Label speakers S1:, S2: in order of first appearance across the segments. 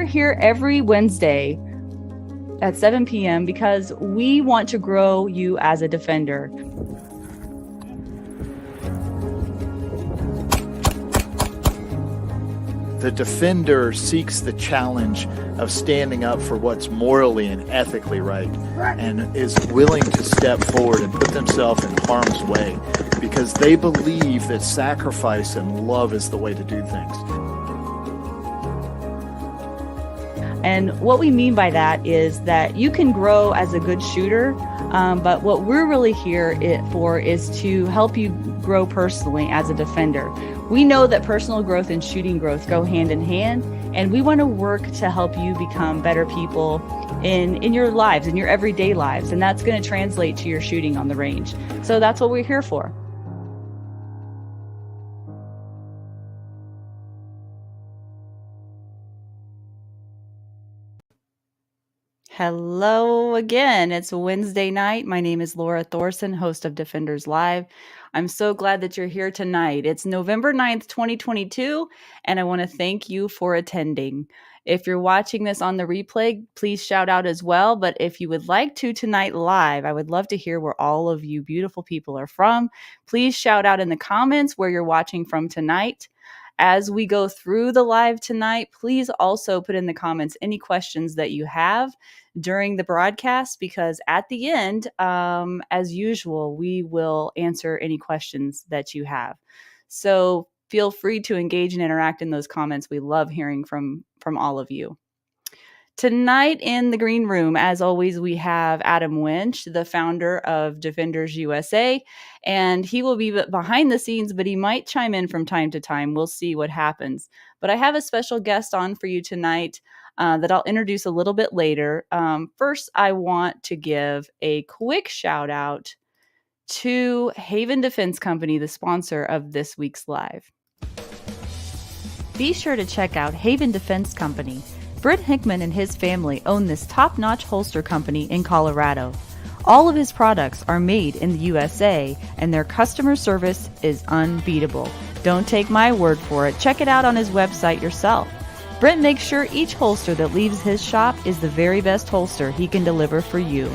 S1: here every Wednesday at 7 p.m. because we want to grow you as a defender.
S2: The defender seeks the challenge of standing up for what's morally and ethically right, and is willing to step forward and put themselves in harm's way because they believe that sacrifice and love is the way to do things.
S1: And what we mean by that is that you can grow as a good shooter, but what we're really here for is to help you grow personally as a defender. We know that personal growth and shooting growth go hand in hand, and we want to work to help you become better people in your lives, in your everyday lives, and that's going to translate to your shooting on the range. So that's what we're here for. Hello again. It's Wednesday night. My name is Lora Thorson, host of Defenders Live. I'm so glad that you're here tonight. It's November 9th, 2022, and I want to thank you for attending. If you're watching this on the replay, please shout out as well. But if you would like to tonight live, I would love to hear where all of you beautiful people are from. Please shout out in the comments where you're watching from tonight. As we go through the live tonight, please also put in the comments any questions that you have during the broadcast, because at the end, as usual, we will answer any questions that you have. So feel free to engage and interact in those comments. We love hearing from all of you. Tonight in the green room, as always, we have Adam Winch, the founder of Defenders USA, and he will be behind the scenes, but he might chime in from time to time. We'll see what happens. But I have a special guest on for you tonight that I'll introduce a little bit later. First, I want to give a quick shout out to Haven Defense Company, the sponsor of this week's live. Be sure to check out Haven Defense Company. Britt Hickman and his family own this top-notch holster company in Colorado. All of his products are made in the USA, and their customer service is unbeatable. Don't take my word for it. Check it out on his website yourself. Britt makes sure each holster that leaves his shop is the very best holster he can deliver for you.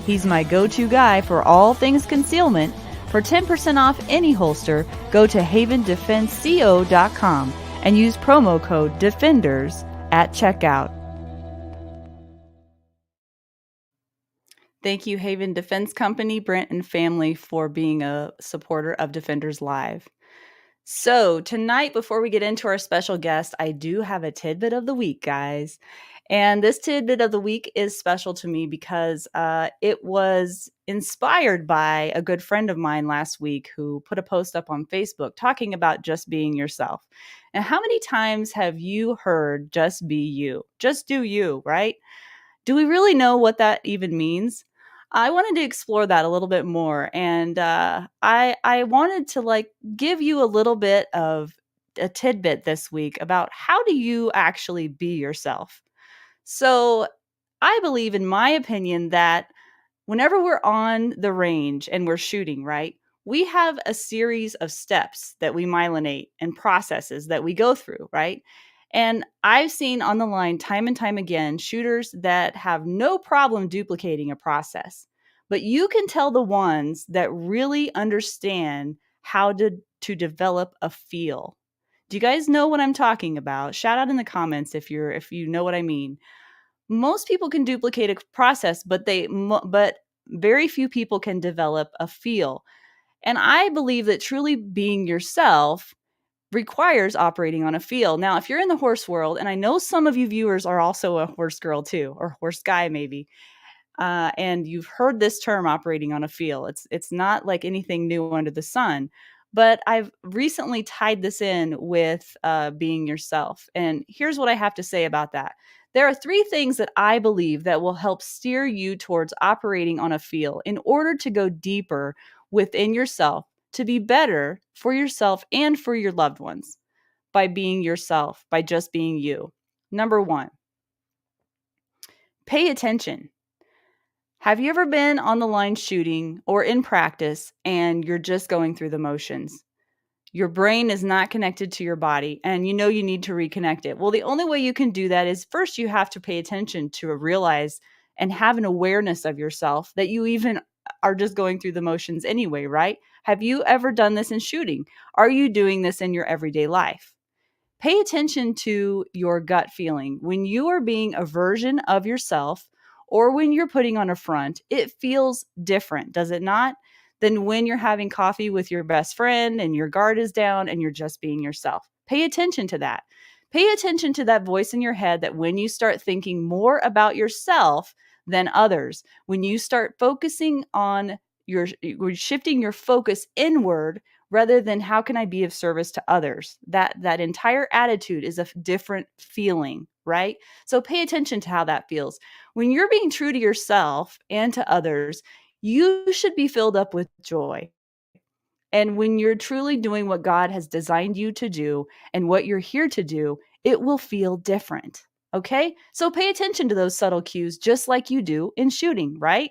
S1: He's my go-to guy for all things concealment. For 10% off any holster, go to havendefenseco.com and use promo code DEFENDERS at checkout. Thank you, Haven Defense Company, Brent and family, for being a supporter of Defenders Live. So tonight, before we get into our special guest, I do have a tidbit of the week, guys. And this tidbit of the week is special to me because it was inspired by a good friend of mine last week who put a post up on Facebook talking about just being yourself. And how many times have you heard just be you? Just do you, right? Do we really know what that even means? I wanted to explore that a little bit more. And I wanted to give you a little bit of a tidbit this week about how do you actually be yourself? So I believe, in my opinion, that whenever we're on the range and we're shooting, right, we have a series of steps that we myelinate and processes that we go through, right? And I've seen on the line time and time again shooters that have no problem duplicating a process, but you can tell the ones that really understand how to develop a feel. Do you guys know what I'm talking about? Shout out in the comments if you know what I mean. Most people can duplicate a process, but very few people can develop a feel. And I believe that truly being yourself requires operating on a feel. Now, if you're in the horse world, and I know some of you viewers are also a horse girl too, or horse guy maybe, and you've heard this term operating on a feel. It's not like anything new under the sun. But I've recently tied this in with being yourself. And here's what I have to say about that. There are 3 things that I believe that will help steer you towards operating on a feel in order to go deeper within yourself, to be better for yourself and for your loved ones by being yourself, by just being you. Number 1, pay attention. Have you ever been on the line shooting or in practice and you're just going through the motions? Your brain is not connected to your body, and you know you need to reconnect it. Well, the only way you can do that is first you have to pay attention to realize and have an awareness of yourself that you even are just going through the motions anyway, right? Have you ever done this in shooting? Are you doing this in your everyday life? Pay attention to your gut feeling. When you are being a version of yourself or when you're putting on a front, it feels different, does it not? Than when you're having coffee with your best friend and your guard is down and you're just being yourself. Pay attention to that. Pay attention to that voice in your head that when you start thinking more about yourself than others, when you start focusing on shifting your focus inward rather than how can I be of service to others? That entire attitude is a different feeling, right? So pay attention to how that feels. When you're being true to yourself and to others, you should be filled up with joy. And when you're truly doing what God has designed you to do and what you're here to do, it will feel different. Okay? So pay attention to those subtle cues just like you do in shooting, right?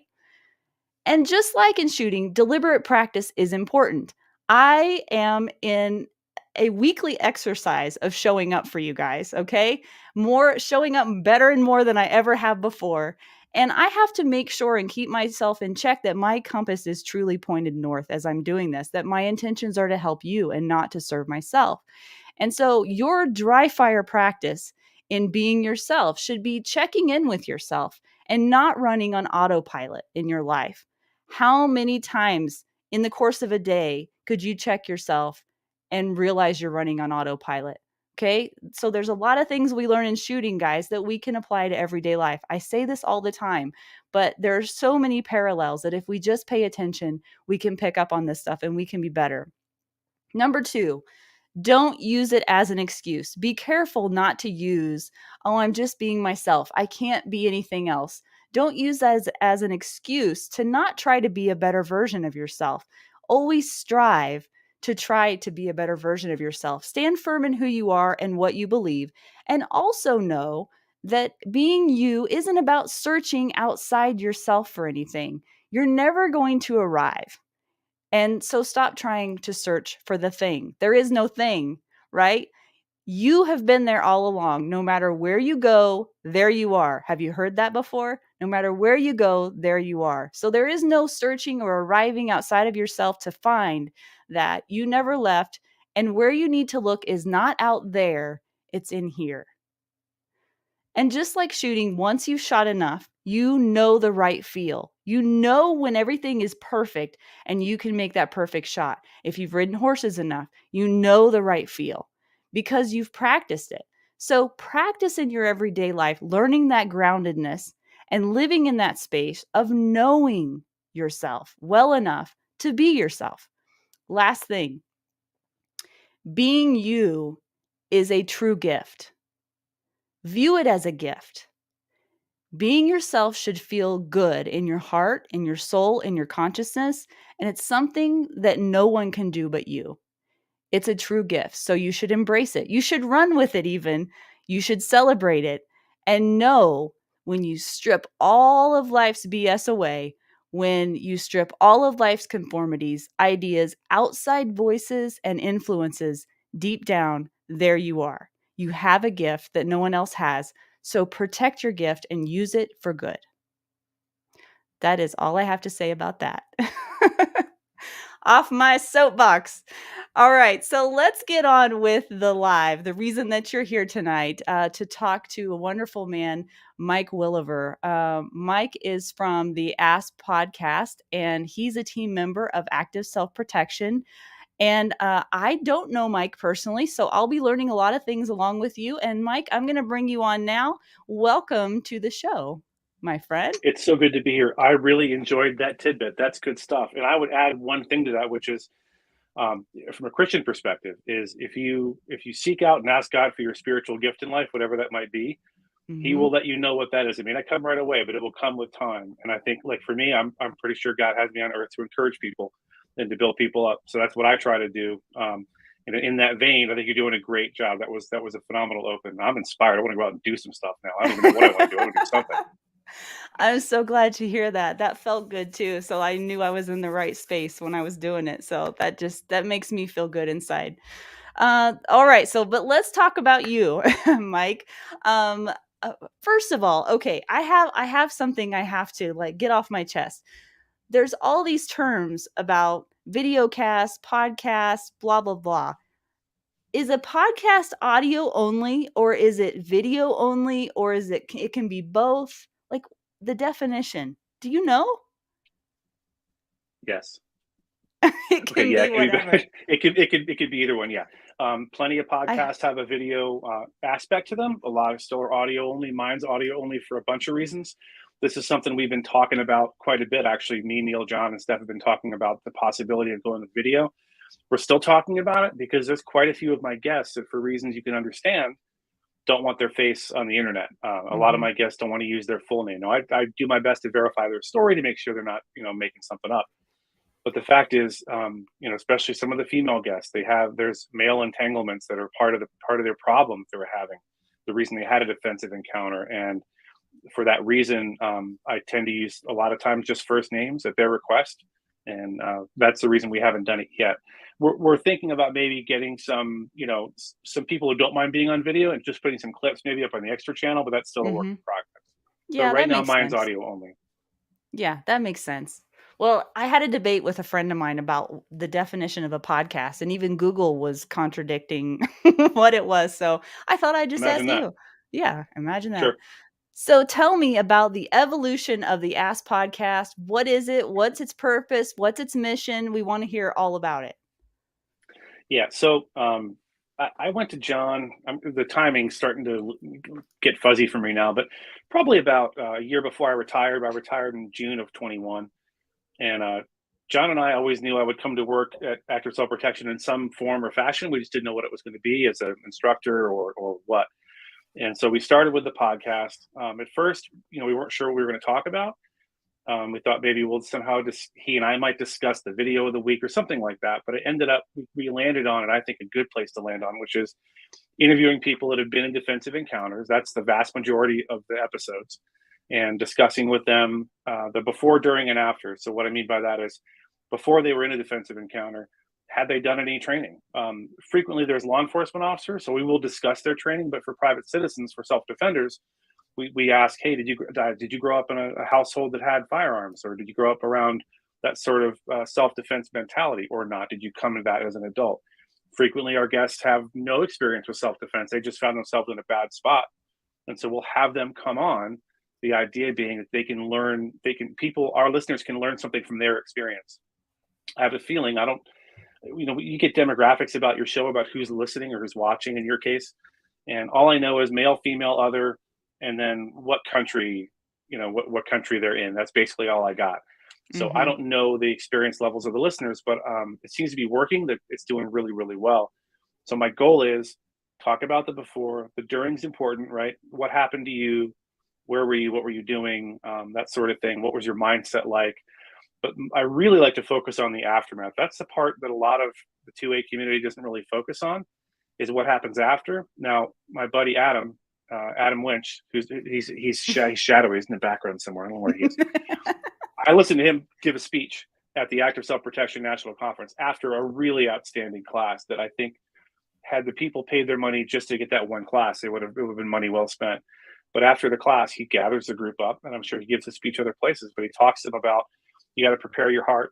S1: And just like in shooting, deliberate practice is important. I am in a weekly exercise of showing up for you guys, okay? More showing up better and more than I ever have before. And I have to make sure and keep myself in check that my compass is truly pointed north as I'm doing this, that my intentions are to help you and not to serve myself. And so your dry fire practice in being yourself should be checking in with yourself and not running on autopilot in your life. How many times in the course of a day could you check yourself and realize you're running on autopilot? Okay. So there's a lot of things we learn in shooting, guys, that we can apply to everyday life. I say this all the time, but there are so many parallels that if we just pay attention, we can pick up on this stuff and we can be better. Number 2, don't use it as an excuse. Be careful not to use, oh, I'm just being myself. I can't be anything else. Don't use that as an excuse to not try to be a better version of yourself. Always strive to try to be a better version of yourself. Stand firm in who you are and what you believe. And also know that being you isn't about searching outside yourself for anything. You're never going to arrive. And so stop trying to search for the thing. There is no thing, right? You have been there all along. No matter where you go, there you are. Have you heard that before? No matter where you go, there you are. So there is no searching or arriving outside of yourself to find that. You never left. And where you need to look is not out there, it's in here. And just like shooting, once you've shot enough, you know the right feel. You know when everything is perfect and you can make that perfect shot. If you've ridden horses enough, you know the right feel because you've practiced it. So practice in your everyday life, learning that groundedness and living in that space of knowing yourself well enough to be yourself. Last thing, being you is a true gift. View it as a gift. Being yourself should feel good in your heart, in your soul, in your consciousness, and it's something that no one can do but you. It's a true gift, so you should embrace it. You should run with it even. You should celebrate it and know when you strip all of life's BS away, when you strip all of life's conformities, ideas, outside voices, and influences, deep down, there you are. You have a gift that no one else has. So protect your gift and use it for good. That is all I have to say about that. Off my soapbox. All right, so let's get on with the live. The reason that you're here tonight to talk to a wonderful man, Mike Willever. Mike is from the ASP Podcast, and he's a team member of Active Self-Protection. And I don't know Mike personally, so I'll be learning a lot of things along with you. And Mike, I'm going to bring you on now. Welcome to the show, my friend.
S3: It's so good to be here. I really enjoyed that tidbit. That's good stuff. And I would add one thing to that, which is from a Christian perspective, is if you seek out and ask God for your spiritual gift in life, whatever that might be, He will let you know what that is. It may not come right away, but it will come with time. And I think, like for me, I'm pretty sure God has me on earth to encourage people and to build people up. So that's what I try to do. And in that vein, I think you're doing a great job. That was a phenomenal open. I'm inspired. I want to go out and do some stuff now. I don't even know what I want to do. I want to do something.
S1: I'm so glad to hear that. That felt good too. So I knew I was in the right space when I was doing it. So that makes me feel good inside. All right. So, but let's talk about you, Mike. Um, First of all, okay, I have something I have to like get off my chest. There's all these terms about video cast, podcast, blah blah blah. Is a podcast audio only, or is it video only, or is it can be both? Like the definition. Do you know?
S3: Yes.
S1: It
S3: Okay.
S1: can
S3: Yeah.
S1: be
S3: It could
S1: whatever.
S3: be. It could be either one. Yeah. Plenty of
S1: I
S3: podcasts have a video aspect to them. A lot of still are audio only. Mine's audio only for a bunch of reasons. This is something we've been talking about quite a bit. Actually, me, Neil, John, and Steph have been talking about the possibility of going with video. We're still talking about it because there's quite a few of my guests that, for reasons you can understand, don't want their face on the internet. A lot of
S1: Mhm.
S3: my guests don't want to use their full name. Now, I do my best to verify their story to make sure they're not, making something up. But the fact is, especially some of the female guests, there's male entanglements that are part of their problems they were having, the reason they had a defensive encounter, and for that reason, I tend to use a lot of times just first names at their request, and that's the reason we haven't done it yet. We're thinking about maybe getting some people who don't mind being on video and just putting some clips maybe up on the extra channel, but that's still a work in
S1: Mhm.
S3: progress. But
S1: Yeah,
S3: right
S1: that
S3: now,
S1: makes
S3: mine's
S1: sense.
S3: audio only.
S1: Yeah, that makes sense. Well, I had a debate with a friend of mine about the definition of a podcast, and even Google was contradicting what it was. So I thought I'd just
S3: Imagine
S1: ask
S3: that.
S1: you. Yeah, imagine that.
S3: Sure.
S1: So tell me about the evolution of the ASP podcast. What is it? What's its purpose? What's its mission? We want to hear all about it.
S3: Yeah. So I went to John. The timing's starting to get fuzzy for me now, but probably about a year before I retired. I retired in June of 21, and John and I always knew I would come to work at Active Self Protection in some form or fashion. We just didn't know what it was going to be as an instructor or what. And so we started with the podcast. At first, we weren't sure what we were going to talk about. We thought maybe we'll somehow just he and I might discuss the video of the week or something like that. But it ended up we landed on it. I think a good place to land on, which is interviewing people that have been in defensive encounters. That's the vast majority of the episodes, and discussing with them the before, during, and after. So what I mean by that is before they were in a defensive encounter, had they done any training? Frequently, there's law enforcement officers, so we will discuss their training. But for private citizens, for self defenders, we ask, hey, did you grow up in a household that had firearms, or did you grow up around that sort of self defense mentality, or not? Did you come to that as an adult? Frequently, our guests have no experience with self defense; they just found themselves in a bad spot, and so we'll have them come on. The idea being that they can learn, our listeners can learn something from their experience. I have a feeling I don't, you get demographics about your show about who's listening or who's watching in your case, and all I know is male, female, other, and then what country, what country they're in. That's basically all I got. So I
S1: Mhm.
S3: don't know the experience levels of the listeners, but it seems to be working. That it's doing really, really well. So my goal is talk about the before. The during's important, right? What happened to you? Where were you? What were you doing? That sort of thing. What was your mindset like? But I really like to focus on the aftermath. That's the part that a lot of the 2A community doesn't really focus on, is what happens after. Now, my buddy Adam Lynch, he's shadowy, he's in the background somewhere. I don't know where he is. I listened to him give a speech at the Active Self Protection National Conference after a really outstanding class that I think, had the people paid their money just to get that one class, it would have been money well spent. But after the class, he gathers the group up, and I'm sure he gives a speech other places, but he talks to them about, you got to prepare your heart.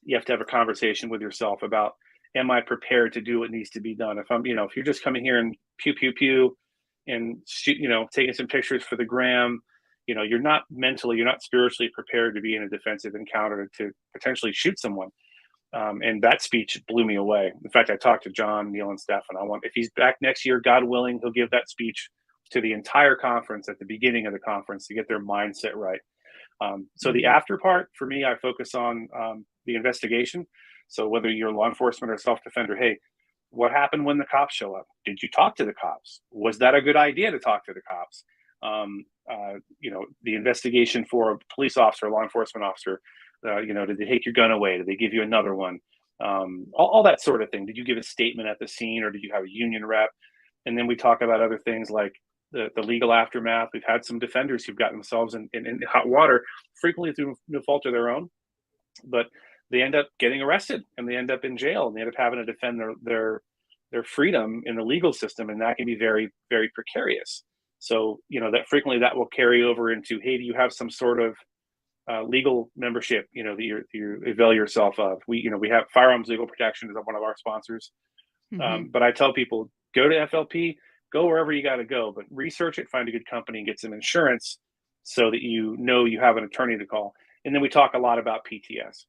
S3: You have to have a conversation with yourself about, am I prepared to do what needs to be done? If you're just coming here and pew pew pew and shoot, taking some pictures for the gram, you're not spiritually prepared to be in a defensive encounter to potentially shoot someone. And that speech blew me away. In fact, I talked to John, Neil, and Steph, and if he's back next year, God willing, he'll give that speech to the entire conference at the beginning of the conference to get their mindset right. So the
S1: Mhm.
S3: after part for me, I focus on the investigation. So whether you're law enforcement or self-defender, hey, what happened when the cops show up? Did you talk to the cops? Was that a good idea to talk to the cops? The investigation for a police officer, law enforcement officer, did they take your gun away? Did they give you another one? All that sort of thing. Did you give a statement at the scene, or did you have a union rep? And then we talk about other things like, the legal aftermath. We've had some defenders who've gotten themselves in hot water, frequently through no fault of their own, but they end up getting arrested and they end up in jail and they end up having to defend their freedom in the legal system, and that can be very, very precarious. So, that frequently that will carry over into, hey, do you have some sort of legal membership, that you avail yourself of? We have Firearms Legal Protection is one of our sponsors. But I tell people, go to FLP, go wherever you got to go, but research it, find a good company, and get some insurance so that you have an attorney to call. And then we talk a lot about PTS.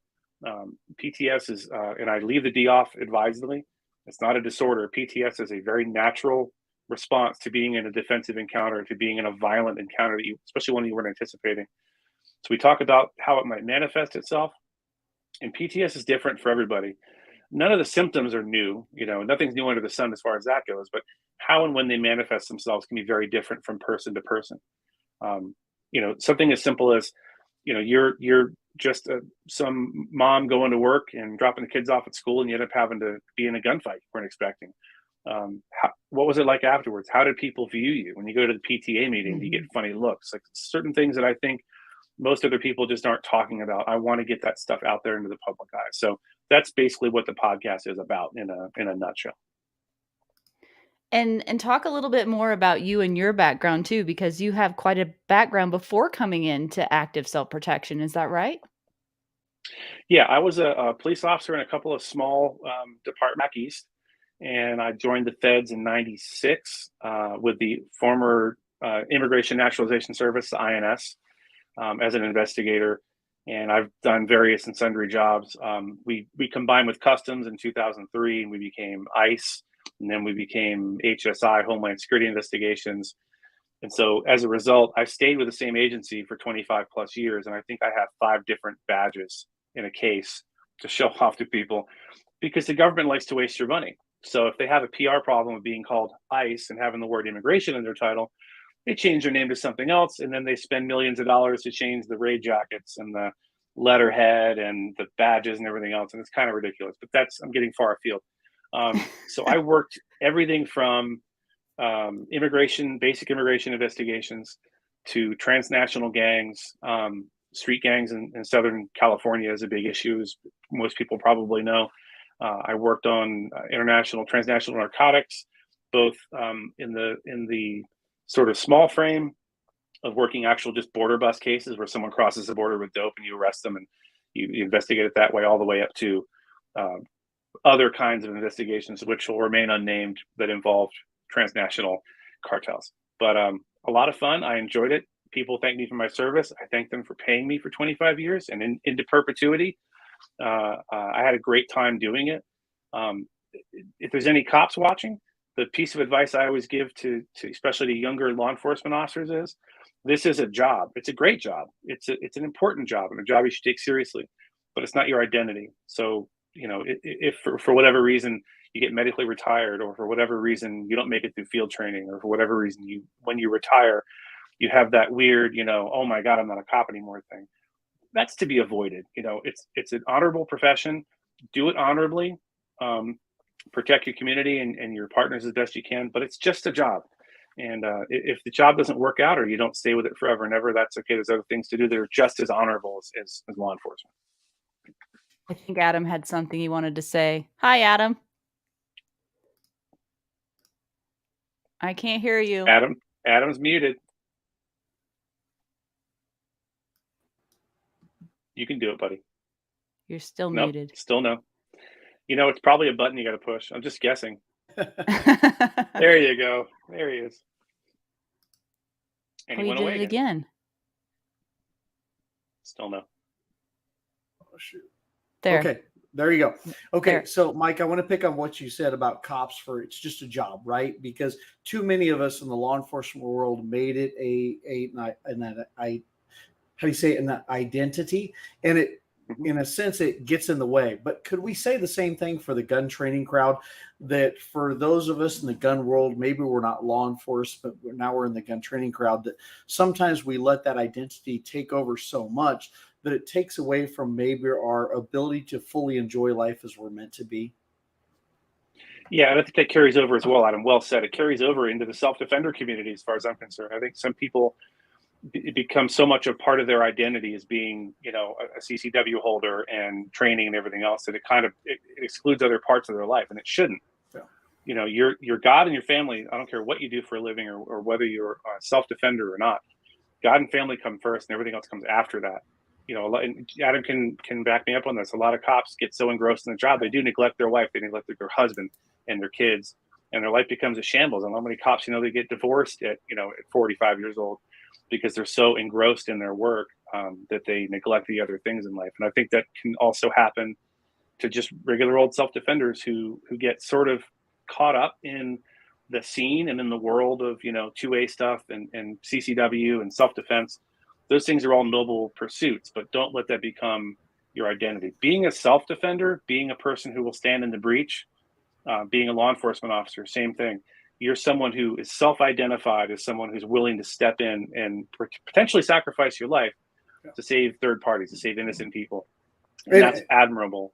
S3: PTS is, and I leave the D off advisedly, it's not a disorder. PTS is a very natural response to being in a defensive encounter, to being in a violent encounter, especially one you weren't anticipating. So we talk about how it might manifest itself. And PTS is different for everybody. None of the symptoms are new, nothing's new under the sun as far as that goes, but how and when they manifest themselves can be very different from person to person. Something as simple as, you're just some mom going to work and dropping the kids off at school and you end up having to be in a gunfight you weren't expecting. What was it like afterwards? How did people view you? When you go to the PTA meeting, do you get funny looks? Like certain things that I think most other people just aren't talking about. I want to get that stuff out there into the public eye. So that's basically what the podcast is about in a nutshell.
S1: And talk a little bit more about you and your background too, because you have quite a background before coming into active self-protection. Is that right?
S3: Yeah, I was a police officer in a couple of small departments back east, and I joined the feds in '96 with the former Immigration Naturalization Service, the INS, as an investigator. And I've done various and sundry jobs. We combined with Customs in 2003, and we became ICE. And then we became HSI, Homeland Security Investigations. And so as a result, I stayed with the same agency for 25 plus years. And I think I have 5 different badges in a case to show off to people, because the government likes to waste your money. So if they have a PR problem with being called ICE and having the word immigration in their title, they change their name to something else. And then they spend millions of dollars to change the raid jackets and the letterhead and the badges and everything else. And it's kind of ridiculous, but I'm getting far afield. So I worked everything from basic immigration investigations to transnational gangs. Street gangs in Southern California is a big issue, as most people probably know. I worked on transnational narcotics, both in the sort of small frame of working actual just border bust cases where someone crosses the border with dope and you arrest them and you investigate it that way, all the way up to other kinds of investigations, which will remain unnamed, that involved transnational cartels. But a lot of fun. I enjoyed it. People thank me for my service. I thank them for paying me for 25 years and into perpetuity. I had a great time doing it. If there's any cops watching, the piece of advice I always give to especially to younger law enforcement officers is, this is a job. It's a great job. It's an important job and a job you should take seriously, but it's not your identity. So, if for whatever reason you get medically retired, or for whatever reason you don't make it through field training, or for whatever reason when you retire, you have that weird, oh my God, I'm not a cop anymore thing. That's to be avoided. It's an honorable profession. Do it honorably. Protect your community and your partners as best you can, but it's just a job. And if the job doesn't work out, or you don't stay with it forever and ever, that's okay. There's other things to do that are just as honorable as law enforcement.
S1: I think Adam had something he wanted to say. Hi, Adam. I can't hear you.
S3: Adam's muted. You can do it, buddy.
S1: You're still
S3: Nope,
S1: muted.
S3: Still no. It's probably a button you got to push. I'm just guessing. There you go. There he is. And he went away
S1: again.
S3: Still no.
S4: Oh, shoot.
S1: There.
S4: Okay, there you go. Okay,
S1: there.
S4: So Mike, I want to pick on what you said about cops it's just a job, right? Because too many of us in the law enforcement world made it an identity, and it, in a sense, it gets in the way. But could we say the same thing for the gun training crowd, that for those of us in the gun world, maybe we're not law enforcement, but now we're in the gun training crowd, that sometimes we let that identity take over so much that it takes away from maybe our ability to fully enjoy life as we're meant to be?
S3: Yeah, and I think that carries over as well, Adam. Well said. It carries over into the self-defender community as far as I'm concerned. I think some people, it becomes so much a part of their identity as being, a CCW holder and training and everything else that it excludes other parts of their life, and it shouldn't.
S4: Yeah.
S3: Your God and your family, I don't care what you do for a living or whether you're a self-defender or not, God and family come first and everything else comes after that. And Adam can back me up on this. A lot of cops get so engrossed in the job, they do neglect their wife, they neglect their husband and their kids, and their life becomes a shambles. And how many cops, they get divorced at 45 years old because they're so engrossed in their work that they neglect the other things in life. And I think that can also happen to just regular old self-defenders who get sort of caught up in the scene and in the world of 2A stuff and CCW and self-defense. Those things are all noble pursuits, but don't let that become your identity. Being a self-defender, being a person who will stand in the breach, being a law enforcement officer, same thing. You're someone who is self-identified as someone who's willing to step in and potentially sacrifice your life to save third parties, to save innocent people. And that's admirable.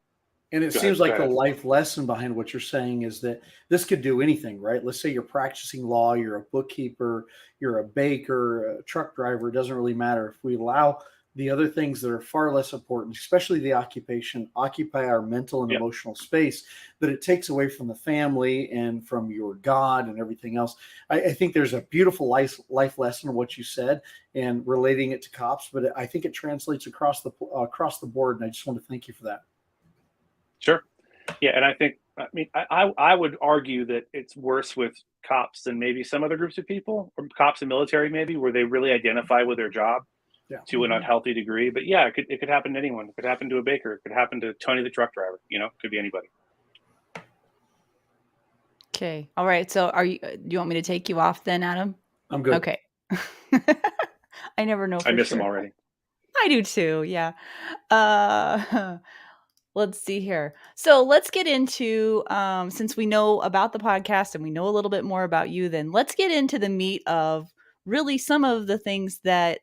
S4: And it seems like the life lesson behind what you're saying is that this could do anything, right? Let's say you're practicing law, you're a bookkeeper, you're a baker, a truck driver, it doesn't really matter. If we allow the other things that are far less important, especially the occupation, occupy our mental and emotional space, that it takes away from the family and from your God and everything else. I think there's a beautiful life lesson in what you said and relating it to cops, but I think it translates across the board. And I just want to thank you for that.
S3: Sure. Yeah. And I would argue that it's worse with cops than maybe some other groups of people, or cops and military, maybe, where they really identify with their job to an unhealthy degree. But yeah, it could happen to anyone. It could happen to a baker. It could happen to Tony, the truck driver, it could be anybody.
S1: Okay. All right. So do you want me to take you off then, Adam?
S4: I'm good.
S1: Okay. I never know.
S3: I miss him already.
S1: I do too. Yeah. Let's see here. So let's get into, since we know about the podcast and we know a little bit more about you, then let's get into the meat of really some of the things that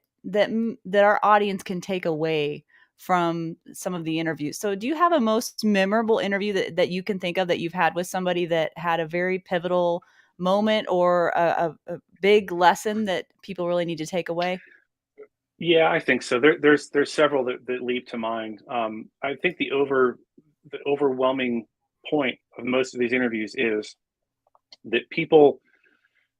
S1: our audience can take away from some of the interviews. So do you have a most memorable interview that you can think of that you've had with somebody that had a very pivotal moment or a big lesson that people really need to take away?
S3: Yeah, I think so. There's several that leap to mind. I think the overwhelming point of most of these interviews is that people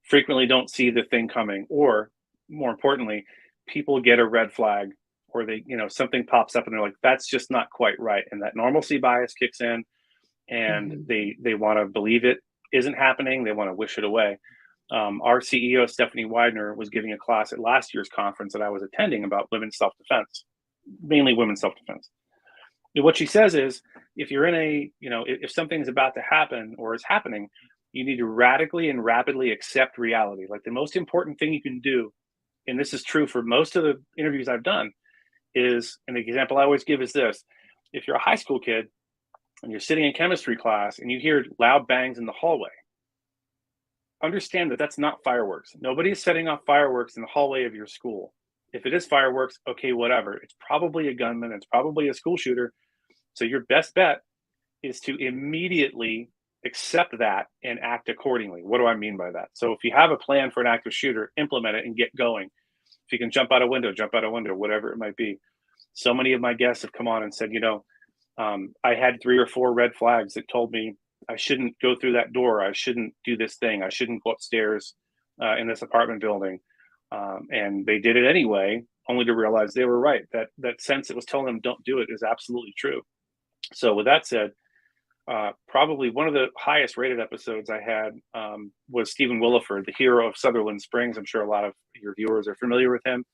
S3: frequently don't see the thing coming, or more importantly, people get a red flag, or they, something pops up and they're like, that's just not quite right. And that normalcy bias kicks in, and they want to believe it isn't happening. They want to wish it away. Our CEO, Stephanie Widener, was giving a class at last year's conference that I was attending about women's self-defense, mainly women's self-defense. And what she says is, if you're in if something's about to happen or is happening, you need to radically and rapidly accept reality. Like, the most important thing you can do, and this is true for most of the interviews I've done, is, an example I always give is this: if you're a high school kid and you're sitting in chemistry class and you hear loud bangs in the hallway, understand that that's not fireworks. Nobody is setting off fireworks in the hallway of your school. If it is fireworks, okay, whatever. It's probably a gunman. It's probably a school shooter. So your best bet is to immediately accept that and act accordingly. What do I mean by that? So if you have a plan for an active shooter, implement it and get going. If you can jump out a window, whatever it might be. So many of my guests have come on and said, I had 3 or 4 red flags that told me I shouldn't go through that door. I shouldn't do this thing. I shouldn't go upstairs in this apartment building. And they did it anyway, only to realize they were right. That sense that was telling them don't do it is absolutely true. So with that said, probably one of the highest rated episodes I had was Stephen Willever, the hero of Sutherland Springs. I'm sure a lot of your viewers are familiar with him.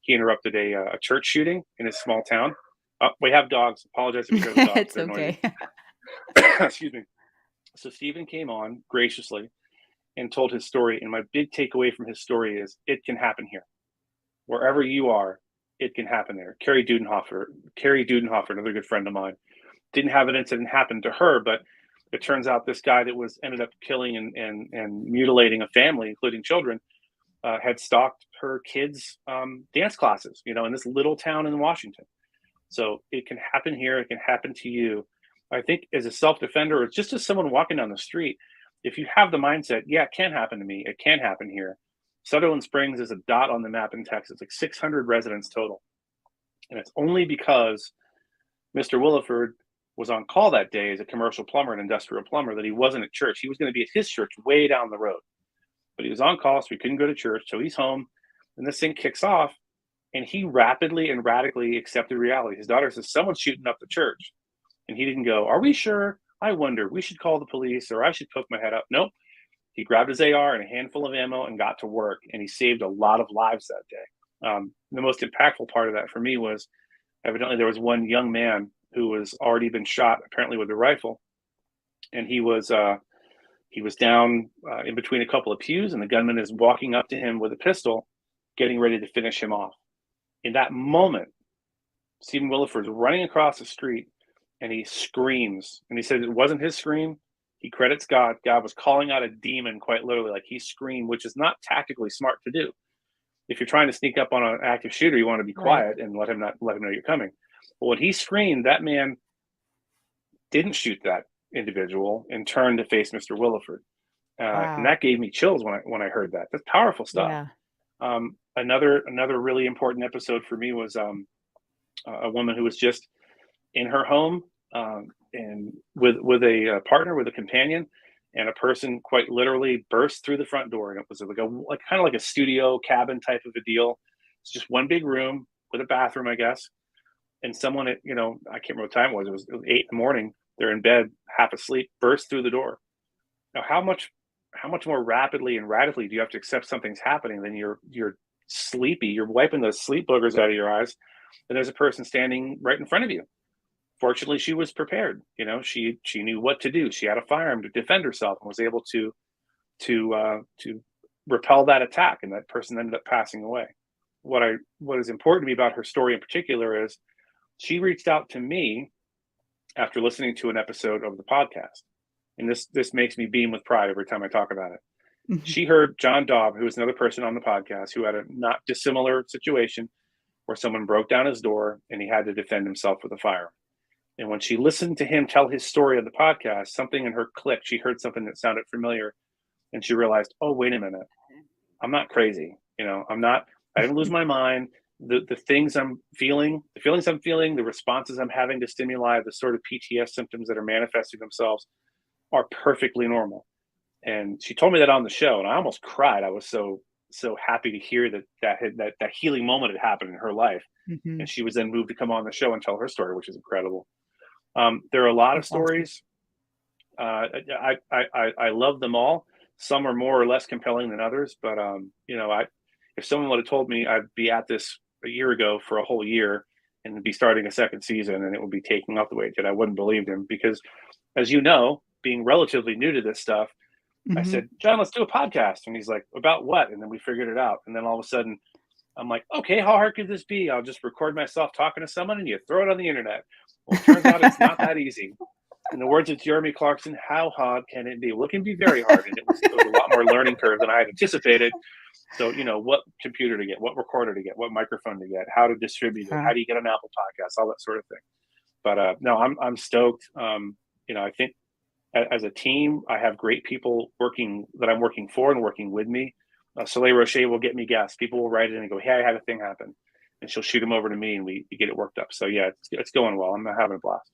S3: He interrupted a church shooting in his small town. We have dogs. Apologize if you hear the dogs.
S1: It's okay.
S3: Excuse me. So Stephen came on graciously and told his story. And my big takeaway from his story is, it can happen here. Wherever you are, it can happen there. Carrie Dudenhofer, another good friend of mine, didn't have an incident happen to her, but it turns out this guy that ended up killing and mutilating a family, including children, had stalked her kids' dance classes, in this little town in Washington. So it can happen here. It can happen to you. I think as a self-defender or just as someone walking down the street, if you have the mindset, yeah, it can happen to me, it can happen here. Sutherland Springs is a dot on the map in Texas, like 600 residents total. And it's only because Mr. Williford was on call that day as a commercial plumber, an industrial plumber, that he wasn't at church. He was going to be at his church way down the road, but he was on call, so he couldn't go to church. So he's home, and this thing kicks off, and he rapidly and radically accepted reality. His daughter says, someone's shooting up the church. And he didn't go, are we sure? I wonder, we should call the police, or I should poke my head up. Nope. He grabbed his AR and a handful of ammo and got to work, and he saved a lot of lives that day. The most impactful part of that for me was evidently there was one young man who was already been shot, apparently with a rifle, and he was down in between a couple of pews, and the gunman is walking up to him with a pistol, getting ready to finish him off. In that moment, Stephen Williford's running across the street, and he screams, and he said it wasn't his scream. He credits God. God was calling out a demon, quite literally, like he screamed, which is not tactically smart to do. If you're trying to sneak up on an active shooter, you want to be quiet and let him know you're coming. But when he screamed, that man didn't shoot that individual and turned to face Mr. Williford.
S1: Wow.
S3: And that gave me chills when I heard that. That's powerful stuff.
S1: Yeah.
S3: Another really important episode for me was a woman who was just in her home and with a partner, with a companion, and a person quite literally burst through the front door, and it was like kind of like a studio cabin type of a deal. It's just one big room with a bathroom, I guess. And someone, I can't remember what time it was. It was 8 in the morning. They're in bed, half asleep, burst through the door. Now, how much more rapidly and radically do you have to accept something's happening than you're sleepy? You're wiping those sleep boogers out of your eyes, and there's a person standing right in front of you. Fortunately, she was prepared. She knew what to do. She had a firearm to defend herself and was able to repel that attack. And that person ended up passing away. What is important to me about her story in particular is she reached out to me after listening to an episode of the podcast, and this makes me beam with pride every time I talk about it. She heard John Daub, who was another person on the podcast, who had a not dissimilar situation where someone broke down his door and he had to defend himself with a firearm. And when she listened to him tell his story on the podcast, something in her clicked. She heard something that sounded familiar, and she realized, oh, wait a minute. I'm not crazy. I didn't lose my mind. The things I'm feeling, the feelings I'm feeling, the responses I'm having to stimuli, the sort of PTS symptoms that are manifesting themselves are perfectly normal. And she told me that on the show, and I almost cried. I was so happy to hear that healing moment had happened in her life. Mm-hmm. And she was then moved to come on the show and tell her story, which is incredible. There are a lot of stories. I love them all. Some are more or less compelling than others, but if someone would have told me I'd be at this a year ago for a whole year and be starting a second season and it would be taking off the way it did, I wouldn't believe him, because, as you know, being relatively new to this stuff, mm-hmm. I said, John, let's do a podcast. And he's like, about what? And then we figured it out. And then all of a sudden I'm like, okay, how hard could this be? I'll just record myself talking to someone and you throw it on the internet. Well, it turns out it's not that easy. In the words of Jeremy Clarkson, how hard can it be? Well, it can be very hard. And it was a lot more learning curve than I had anticipated. So, what computer to get, what recorder to get, what microphone to get, how to distribute it, how do you get an Apple Podcast, all that sort of thing. But no, I'm stoked. I think as a team, I have great people that I'm working for and working with me. Soleil Rocher will get me guests. People will write in and go, hey, I had a thing happen. And she'll shoot them over to me and we get it worked up. So yeah, it's going well. I'm having a blast.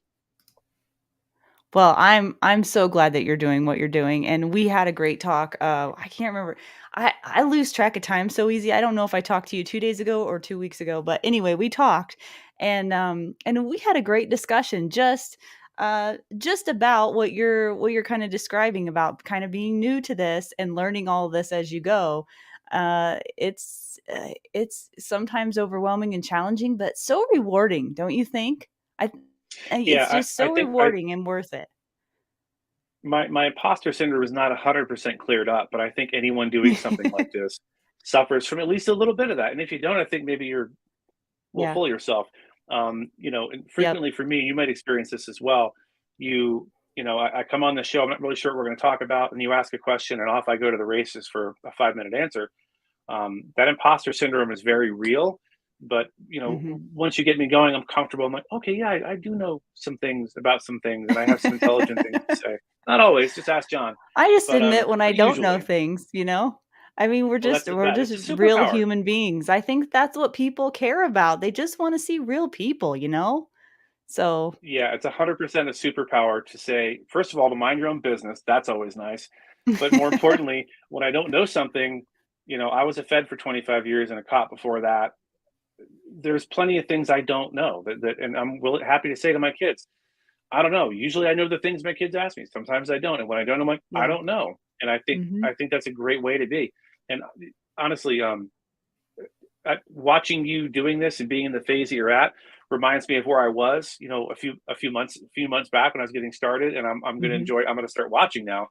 S1: Well, I'm so glad that you're doing what you're doing, and we had a great talk. I can't remember. I lose track of time so easy. I don't know if I talked to you 2 days ago or 2 weeks ago, but anyway, we talked, and we had a great discussion just about what you're kind of describing about kind of being new to this and learning all of this as you go. It's sometimes overwhelming and challenging, but so rewarding, don't you think? It's just so rewarding and worth it.
S3: My imposter syndrome is not 100% cleared up, but I think anyone doing something like this suffers from at least a little bit of that. And if you don't, I think maybe you're full of yourself. And frequently for me, you might experience this as well. I come on the show, I'm not really sure what we're going to talk about, and you ask a question, and off I go to the races for a 5-minute answer. That imposter syndrome is very real, But,
S1: Hmm.
S3: once you get me going, I'm comfortable. I'm like, okay, yeah, I do know some things about some things, and I have some intelligent things to say. Not always, just ask John.
S1: I just
S3: But
S1: admit when I
S3: but
S1: don't know
S3: usually,
S1: things, you know? I mean,
S3: well, that's
S1: we're
S3: that. It's
S1: just
S3: a
S1: real
S3: superpower.
S1: human beings. I think that's what people care about. They just wanna see real people, you know? So
S3: Yeah, it's 100% a superpower to say, first of all, to mind your own business. That's always nice. But more importantly, when I don't know something, I was a Fed for 25 years and a cop before that. There's plenty of things I don't know and happy to say to my kids, I don't know. Usually I know the things my kids ask me. Sometimes I don't. And when I don't, I'm like, I
S1: yeah.
S3: don't know. And
S1: Mhm.
S3: I think that's a great way to be. And honestly, watching you doing this and being in the phase that you're at reminds me of where I was, a few months back when I was getting started. And I'm going to
S1: Mhm.
S3: enjoy. I'm going to start watching now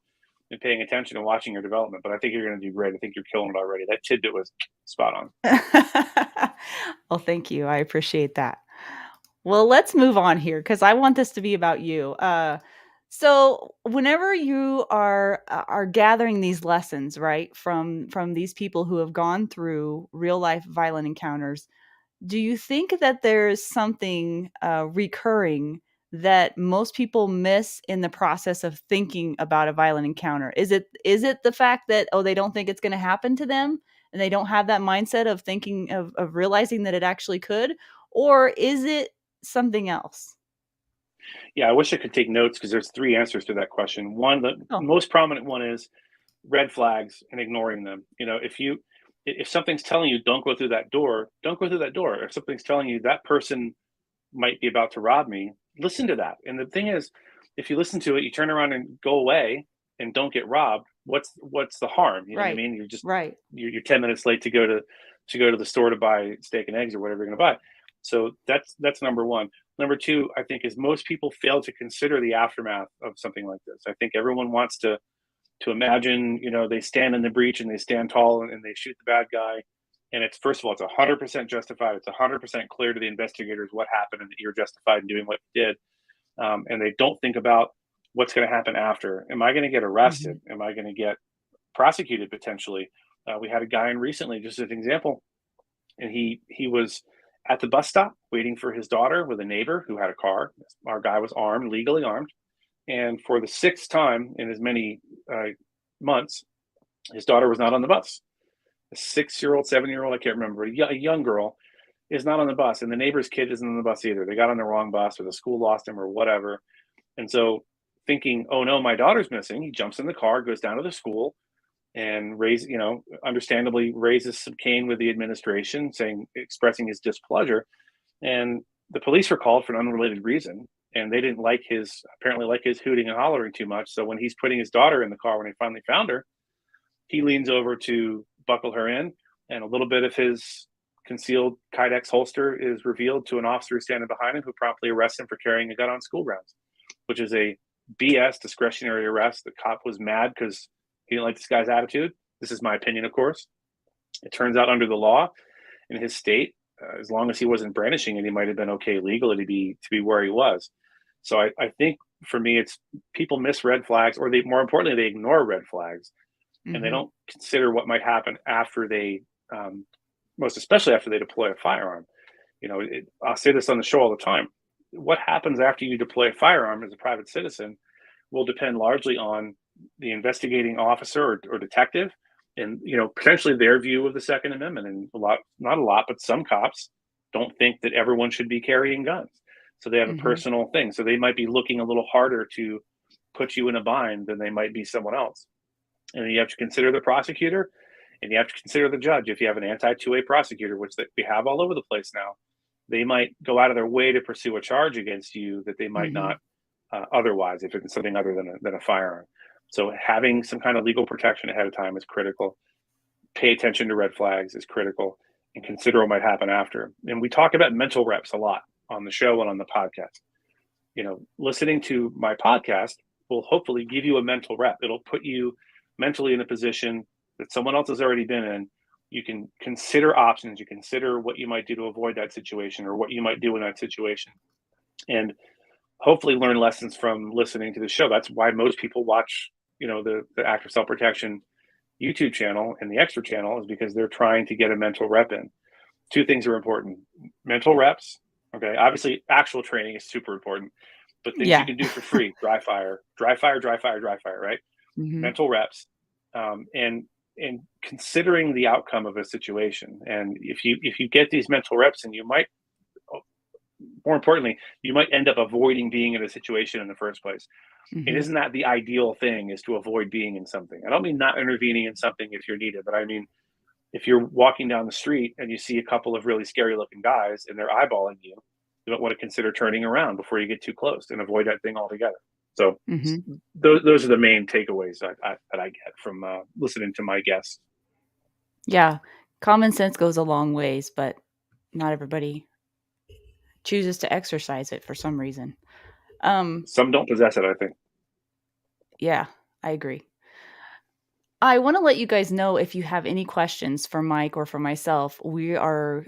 S3: and paying attention and watching your development. But I think you're going to do great. I think you're killing it already. That tidbit was spot on.
S1: Well, thank you. I appreciate that. Well, let's move on here because I want this to be about you. So whenever you are gathering these lessons, right, from these people who have gone through real life violent encounters, do you think that there's something recurring that most people miss in the process of thinking about a violent encounter? Is it the fact that they don't think it's going to happen to them and they don't have that mindset of thinking of realizing that it actually could, or is it something else?
S3: Yeah, I wish I could take notes because there's three answers to that question. One, the
S1: Oh,
S3: most prominent one is red flags and ignoring them. If something's telling you don't go through that door, don't go through that door. If something's telling you that person might be about to rob me, listen to that. And the thing is, if you listen to it, you turn around and go away and don't get robbed. What's the harm? You know what I
S1: right,
S3: mean? You're just
S1: right.
S3: you're 10 minutes late to go to the store to buy steak and eggs or whatever you're going to buy. So that's number one. Number two, I think, is most people fail to consider the aftermath of something like this. I think everyone wants to imagine, they stand in the breach and they stand tall and they shoot the bad guy. And it's, first of all, it's 100% justified. It's 100% clear to the investigators what happened and that you're justified in doing what you did. And they don't think about what's going to happen after. Am I going to get arrested?
S1: Mhm.
S3: Am I going to get prosecuted potentially? We had a guy in recently, just as an example, and he was at the bus stop waiting for his daughter with a neighbor who had a car. Our guy was armed, legally armed, and for the sixth time in as many months, his daughter was not on the bus. A 6-year-old, 7-year-old, I can't remember, a young girl is not on the bus, and the neighbor's kid isn't on the bus either. They got on the wrong bus, or the school lost him, or whatever. And so, thinking, "Oh no, my daughter's missing," he jumps in the car, goes down to the school, and understandably raises some cane with the administration, expressing his displeasure. And the police were called for an unrelated reason, and they didn't apparently like his hooting and hollering too much. So when he's putting his daughter in the car, when they finally found her, he leans over to buckle her in, and a little bit of his concealed Kydex holster is revealed to an officer standing behind him, who promptly arrests him for carrying a gun on school grounds, which is a BS discretionary arrest. The cop was mad because he didn't like this guy's attitude. This is my opinion, of course. It turns out under the law in his state, as long as he wasn't brandishing it, he might have been okay legally to be where he was. So I think for me, it's people miss red flags, or more importantly, they ignore red flags, and they
S1: Mhm.
S3: don't consider what might happen after most especially after they deploy a firearm. I'll say this on the show all the time. What happens after you deploy a firearm as a private citizen will depend largely on the investigating officer or detective, and potentially their view of the Second Amendment. And not a lot, but some cops don't think that everyone should be carrying guns, so they have a
S1: Mhm.
S3: personal thing. So they might be looking a little harder to put you in a bind than they might be someone else. And then you have to consider the prosecutor, and you have to consider the judge. If you have an anti-2A prosecutor, which we have all over the place now, they might go out of their way to pursue a charge against you that they might
S1: Mhm.
S3: not otherwise, if it's something other than a firearm. So having some kind of legal protection ahead of time is critical. Pay attention to red flags is critical, and consider what might happen after. And we talk about mental reps a lot on the show and on the podcast. Listening to my podcast will hopefully give you a mental rep. It'll put you mentally in a position that someone else has already been in. You can consider options. You consider what you might do to avoid that situation, or what you might do in that situation, and hopefully learn lessons from listening to the show. That's why most people watch, the Active Self Protection YouTube channel and the Extra channel, is because they're trying to get a mental rep in. two things are important: mental reps. Okay, obviously, actual training is super important, but things you
S1: Yeah.
S3: can do for free: dry fire, right?
S1: Mhm.
S3: Mental reps, and considering the outcome of a situation. And if you get these mental reps, and you might, more importantly, you might end up avoiding being in a situation in the first place. And
S1: Mhm.
S3: isn't that the ideal thing, is to avoid being in something? I don't mean not intervening in something if you're needed, but I mean, if you're walking down the street and you see a couple of really scary looking guys and they're eyeballing you, you might want to consider turning around before you get too close and avoid that thing altogether. So
S1: Mhm.
S3: those are the main takeaways that I get from listening to my guests.
S1: Yeah. Common sense goes a long ways, but not everybody chooses to exercise it for some reason.
S3: Some don't possess it, I think.
S1: Yeah, I agree. I want to let you guys know, if you have any questions for Mike or for myself, we're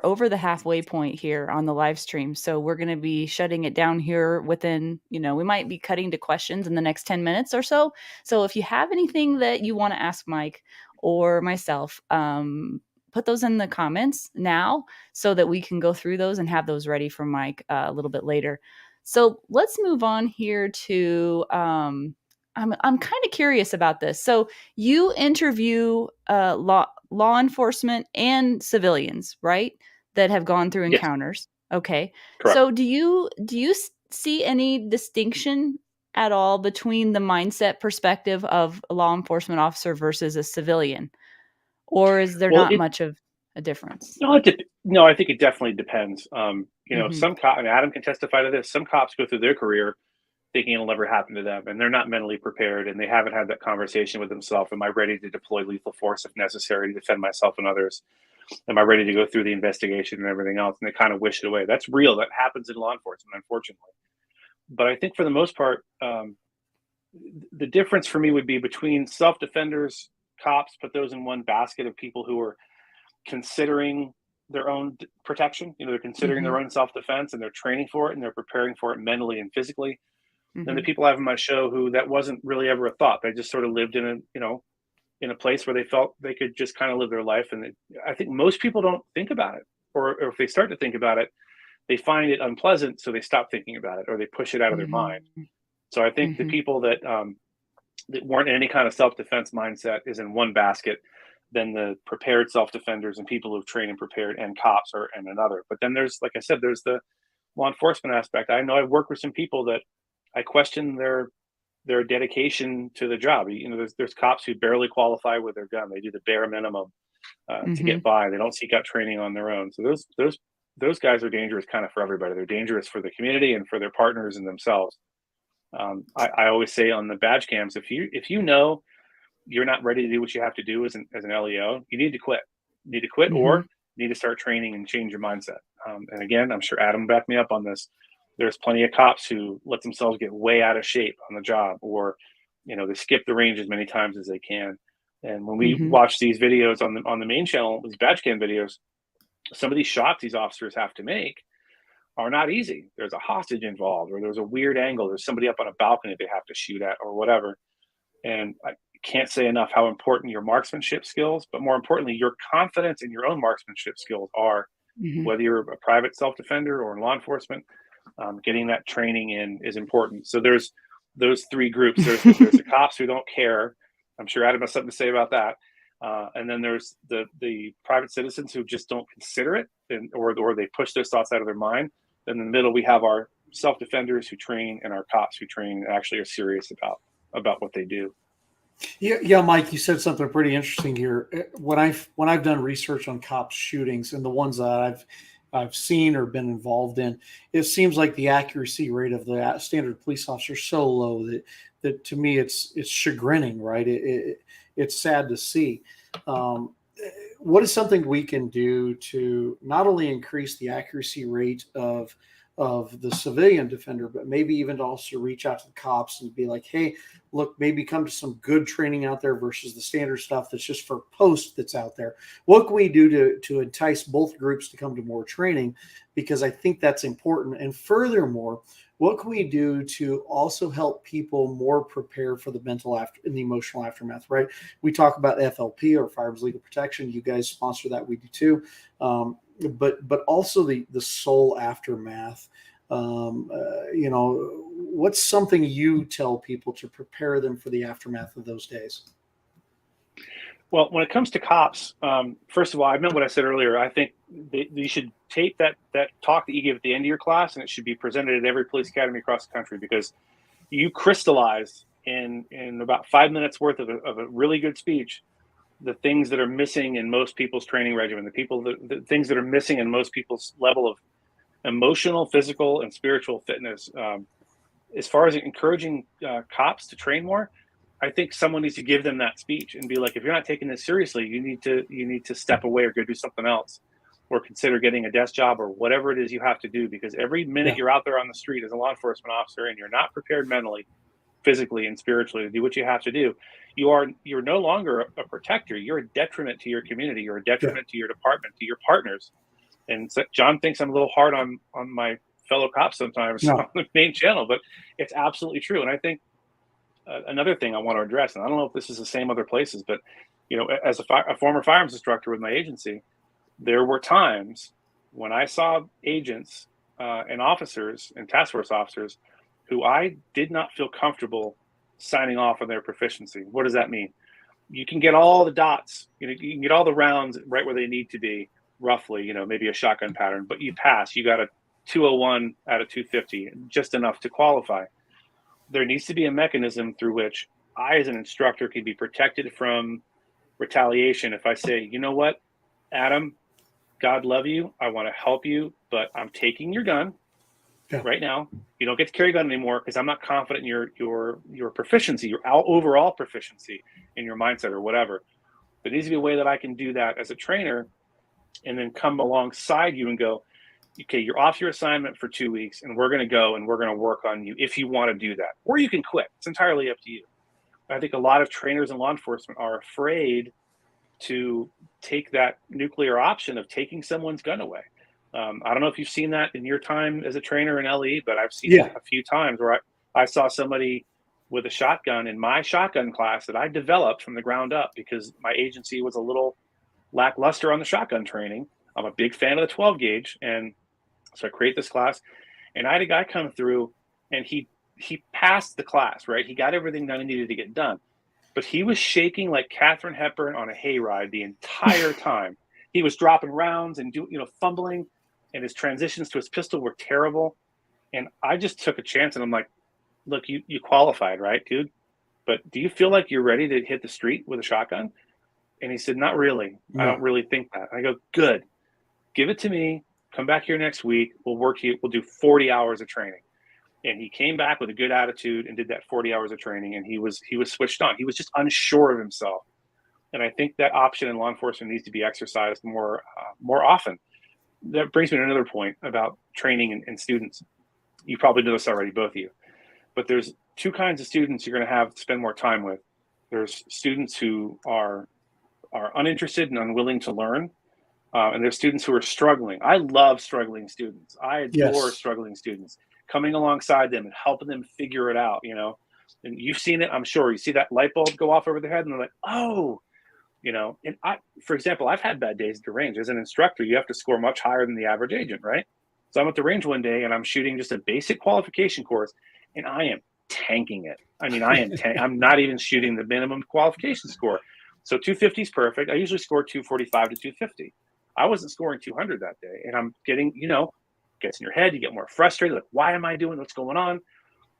S1: over the halfway point here on the live stream. So we're going to be shutting it down here within, we might be cutting to questions in the next 10 minutes or so. So if you have anything that you want to ask Mike or myself, put those in the comments now so that we can go through those and have those ready for Mike a little bit later. So let's move on here to, I'm kind of curious about this. So you interview law enforcement and civilians, right? That have gone through
S3: Yes,
S1: encounters. Okay.
S3: correct.
S1: So do you see any distinction at all between the mindset perspective of a law enforcement officer versus a civilian, or is there
S3: Well,
S1: not much of a difference?
S3: no, I think it definitely depends.
S1: Hmm.
S3: Some cop, and Adam can testify to this. Some cops go through their career thinking it'll never happen to them, and they're not mentally prepared, and they haven't had that conversation with themselves. Am I ready to deploy lethal force if necessary to defend myself and others? Am I ready to go through the investigation and everything else? And they kind of wish it away. That's real. That happens in law enforcement, unfortunately. But I think for the most part, the difference for me would be between self-defenders, cops, put those in one basket of people who are considering their own protection. They're considering
S1: Hmm.
S3: their own self-defense, and they're training for it, and they're preparing for it mentally and physically. Then the
S1: Hmm.
S3: people I have on my show who that wasn't really ever a thought. They just sort of lived in a place where they felt they could just kind of live their life. And I think most people don't think about it, or if they start to think about it, they find it unpleasant, so they stop thinking about it, or they push it out of their mind.
S1: Hmm.
S3: So I think the
S1: Hmm.
S3: people that weren't in any kind of self-defense mindset is in one basket. Then the prepared self-defenders and people who've trained and prepared, and cops are in another. But then there's, like I said, there's the law enforcement aspect. I know I've worked with some people that I question their dedication to the job. There's cops who barely qualify with their gun. They do the bare minimum to
S1: Hmm.
S3: get by. They don't seek out training on their own. So those guys are dangerous kind of for everybody. They're dangerous for the community and for their partners and themselves. I always say on the badge cams, if you know you're not ready to do what you have to do as an LEO, you need to quit. You need to quit,
S1: Hmm.
S3: or you need to start training and change your mindset. And again, I'm sure Adam backed me up on this. There's plenty of cops who let themselves get way out of shape on the job, or they skip the range as many times as they can. And when we
S1: Hmm.
S3: watch these videos on the main channel, these badge cam videos, some of these shots these officers have to make are not easy. There's a hostage involved, or there's a weird angle. There's somebody up on a balcony they have to shoot at, or whatever. And I can't say enough how important your marksmanship skills, but more importantly, your confidence in your own marksmanship skills are,
S1: Hmm.
S3: whether you're a private self-defender or in law enforcement. Getting that training in is important. So there's those three groups. There's the cops who don't care. I'm sure Adam has something to say about that. And then there's the private citizens who just don't consider it, or they push those thoughts out of their mind. Then in the middle, we have our self-defenders who train, and our cops who train and actually are serious about what they do.
S4: Yeah, Mike, you said something pretty interesting here. When I've done research on cops shootings, and the ones that I've seen or been involved in, it seems like the accuracy rate of the standard police officer is so low that to me it's chagrining, right? It's sad to see. Um, what is something we can do to not only increase the accuracy rate of of the civilian defender, but maybe even to also reach out to the cops and be like, hey, look, maybe come to some good training out there versus the standard stuff that's just for post that's out there. What can we do to entice both groups to come to more training? Because I think that's important. And furthermore, what can we do to also help people more prepare for the mental and the emotional aftermath, right? We talk about FLP, or Firearms Legal Protection. You guys sponsor that. We do too. But also the soul aftermath. What's something you tell people to prepare them for the aftermath of those days?
S3: Well, when it comes to cops, first of all, I meant what I said earlier. I think you should tape that talk that you give at the end of your class, and it should be presented at every police academy across the country, because you crystallize in about 5 minutes worth of a really good speech the things that are missing in most people's training regimen, the things that are missing in most people's level of emotional, physical, and spiritual fitness. As far as encouraging cops to train more, I think someone needs to give them that speech and be like, if you're not taking this seriously, you need to step away or go do something else, or consider getting a desk job, or whatever it is you have to do. Because every minute you're out there on the street as a law enforcement officer and you're not prepared mentally, physically, and spiritually to do what you have to do, you're no longer a protector. You're a detriment to your community. You're a detriment to your department, to your partners. And so John thinks I'm a little hard on my fellow cops sometimes on the main channel, but it's absolutely true. And I think another thing I want to address, and I don't know if this is the same other places, but as a former firearms instructor with my agency, there were times when I saw agents and officers and task force officers who I did not feel comfortable signing off on their proficiency. What does that mean? You can get all the dots, you can get all the rounds right where they need to be, roughly, maybe a shotgun pattern, but you pass. You got a 201 out of 250, just enough to qualify. There needs to be a mechanism through which I, as an instructor, can be protected from retaliation. If I say, you know what, Adam, God love you, I want to help you, but I'm taking your gun right now. You don't get to carry a gun anymore because I'm not confident in your proficiency, your overall proficiency in your mindset or whatever. There needs to be a way that I can do that as a trainer, and then come alongside you and go, okay, you're off your assignment for 2 weeks, and we're going to go and we're going to work on you if you want to do that. Or you can quit. It's entirely up to you. I think a lot of trainers in law enforcement are afraid to take that nuclear option of taking someone's gun away. I don't know if you've seen that in your time as a trainer in LE, but I've seen it a few times where I saw somebody with a shotgun in my shotgun class that I developed from the ground up because my agency was a little lackluster on the shotgun training. I'm a big fan of the 12 gauge. And so I create this class, and I had a guy come through, and he passed the class, right? He got everything done he needed to get done, but he was shaking like Katharine Hepburn on a hayride the entire time. He was dropping rounds and fumbling, and his transitions to his pistol were terrible. And I just took a chance, and I'm like, look, you qualified, right, dude? But do you feel like you're ready to hit the street with a shotgun? And he said, not really. No. I don't really think that. I go, good. Give it to me. Come back here next week. We'll do 40 hours of training. And he came back with a good attitude and did that 40 hours of training. And he was switched on. He was just unsure of himself. And I think that option in law enforcement needs to be exercised more often. That brings me to another point about training and students. You probably know this already, both of you. But there's two kinds of students you're going to have to spend more time with. There's students who are uninterested and unwilling to learn. And there's students who are struggling. I love struggling students. I adore struggling students. Coming alongside them and helping them figure it out, And you've seen it, I'm sure. You see that light bulb go off over their head, and they're like, oh, And for example, I've had bad days at the range. As an instructor, you have to score much higher than the average agent, right? So I'm at the range one day, and I'm shooting just a basic qualification course, and I am tanking it. I mean, I'm not even shooting the minimum qualification score. So 250 is perfect. I usually score 245 to 250. I wasn't scoring 200 that day, and I'm getting, gets in your head. You get more frustrated. Like, why am I doing what's going on?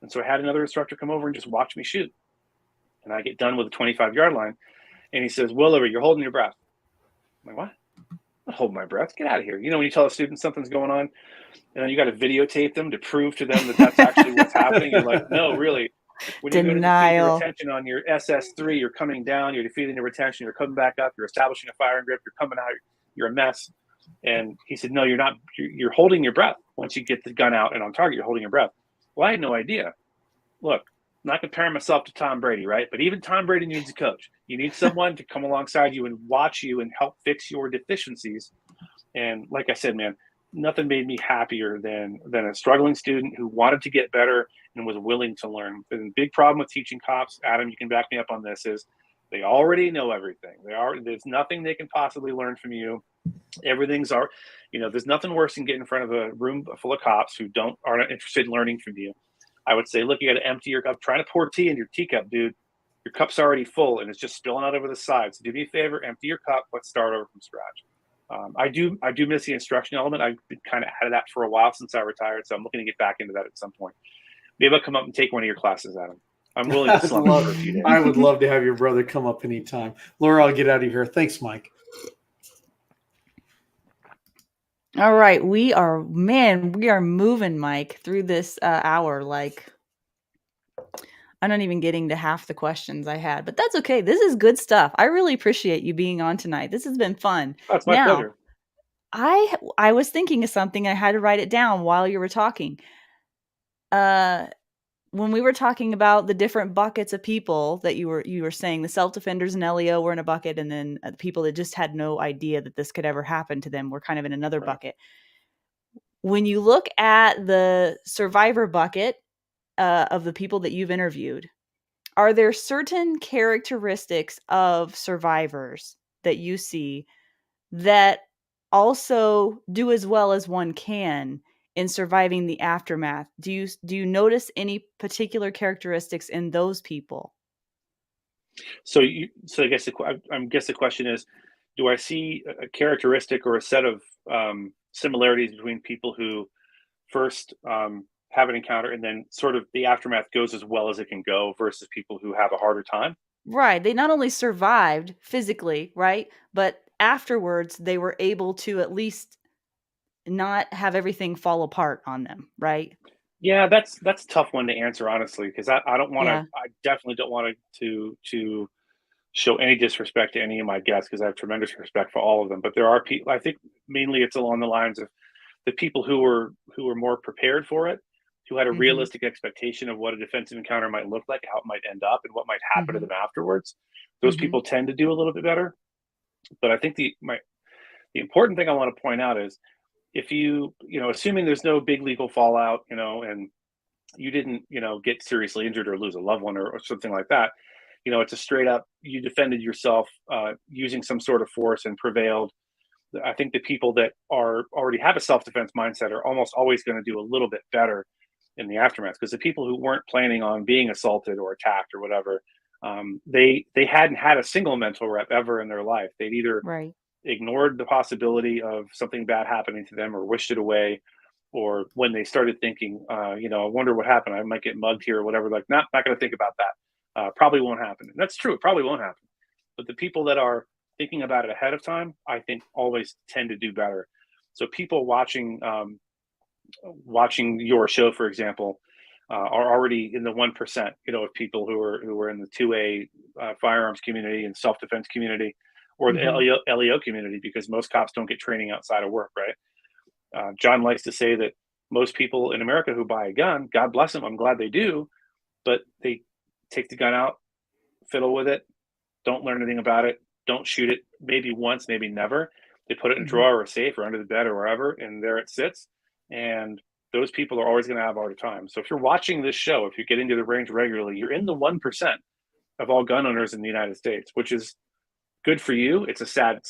S3: And so I had another instructor come over and just watch me shoot. And I get done with the 25-yard line, and he says, Willever, you're holding your breath. I'm like, what? I'm not holding my breath. Get out of here. When you tell a student something's going on, and then you got to videotape them to prove to them that that's actually what's happening. You're like, no, really. When you go to defeat your retention on your SS3, you're coming down, you're defeating the retention, you're coming back up, you're establishing a firing grip, you're coming out, you're a mess. And he said, no, you're not. You're holding your breath. once you get the gun out and on target, you're holding your breath. Well, I had no idea. Look, I'm not comparing myself to Tom Brady, right? But even Tom Brady needs a coach. You need someone to come alongside you and watch you and help fix your deficiencies. And like I said, man, nothing made me happier than a struggling student who wanted to get better and was willing to learn. The big problem with teaching cops, Adam, you can back me up on this, is they already know everything. There's nothing they can possibly learn from you. Everything's there's nothing worse than getting in front of a room full of cops who aren't interested in learning from you. I would say, look, you got to empty your cup. Trying to pour tea in your teacup, dude. Your cup's already full and it's just spilling out over the side. So do me a favor, empty your cup. Let's start over from scratch. I do miss the instruction element. I've been kind of out of that for a while since I retired, so I'm looking to get back into that at some point. Maybe I'll come up and take one of your classes, Adam. I'm willing to slump for a few days.
S4: I would love to have your brother come up anytime. Lora, I'll get out of here. Thanks, Mike.
S1: All right, we are moving, Mike, through this hour. Like, I'm not even getting to half the questions I had, but that's okay. This is good stuff. I really appreciate you being on tonight. This has been fun.
S3: Oh, it's my pleasure.
S1: I was thinking of something. I had to write it down while you were talking. When we were talking about the different buckets of people that you were saying, the self-defenders and LEO were in a bucket, and then the people that just had no idea that this could ever happen to them were kind of in another bucket. When you look at the survivor bucket of the people that you've interviewed, are there certain characteristics of survivors that you see that also do as well as one can in surviving the aftermath? Do you notice any particular characteristics in those people?
S3: So I guess the question is, do I see a characteristic or a set of similarities between people who first have an encounter and then sort of the aftermath goes as well as it can go versus people who have a harder time?
S1: Right. They not only survived physically, right, but afterwards they were able to at least not have everything fall apart on them, right?
S3: Yeah, that's a tough one to answer, honestly, because I don't want to.
S1: Yeah.
S3: I definitely don't want to show any disrespect to any of my guests because I have tremendous respect for all of them. But there are people. I think mainly it's along the lines of the people who were more prepared for it, who had a
S1: Mhm.
S3: realistic expectation of what a defensive encounter might look like, how it might end up, and what might happen to
S1: Mhm.
S3: them afterwards. Those
S1: Mhm.
S3: people tend to do a little bit better. But I think the important thing I want to point out is if assuming there's no big legal fallout, and you didn't, get seriously injured or lose a loved one or something like that, it's a straight up, you defended yourself using some sort of force and prevailed. I think the people that already have a self-defense mindset are almost always going to do a little bit better in the aftermath, because the people who weren't planning on being assaulted or attacked or whatever, they hadn't had a single mental rep ever in their life. They'd either
S1: Right.
S3: ignored the possibility of something bad happening to them or wished it away, or when they started thinking, I wonder what happened, I might get mugged here or whatever, like, not going to think about that. Probably won't happen. And that's true, it probably won't happen. But the people that are thinking about it ahead of time, I think always tend to do better. So people watching your show, for example, are already in the 1%, of people who are in the 2A firearms community and self-defense community, or the
S1: Mhm.
S3: LEO community, because most cops don't get training outside of work, right? John likes to say that most people in America who buy a gun, God bless them, I'm glad they do, but they take the gun out, fiddle with it, don't learn anything about it, don't shoot it, maybe once, maybe never. They put it in a
S1: Mhm.
S3: drawer or a safe or under the bed or wherever, and there it sits. And those people are always going to have a hard time. So if you're watching this show, if you get into the range regularly, you're in the 1% of all gun owners in the United States, which is good for you. It's a sad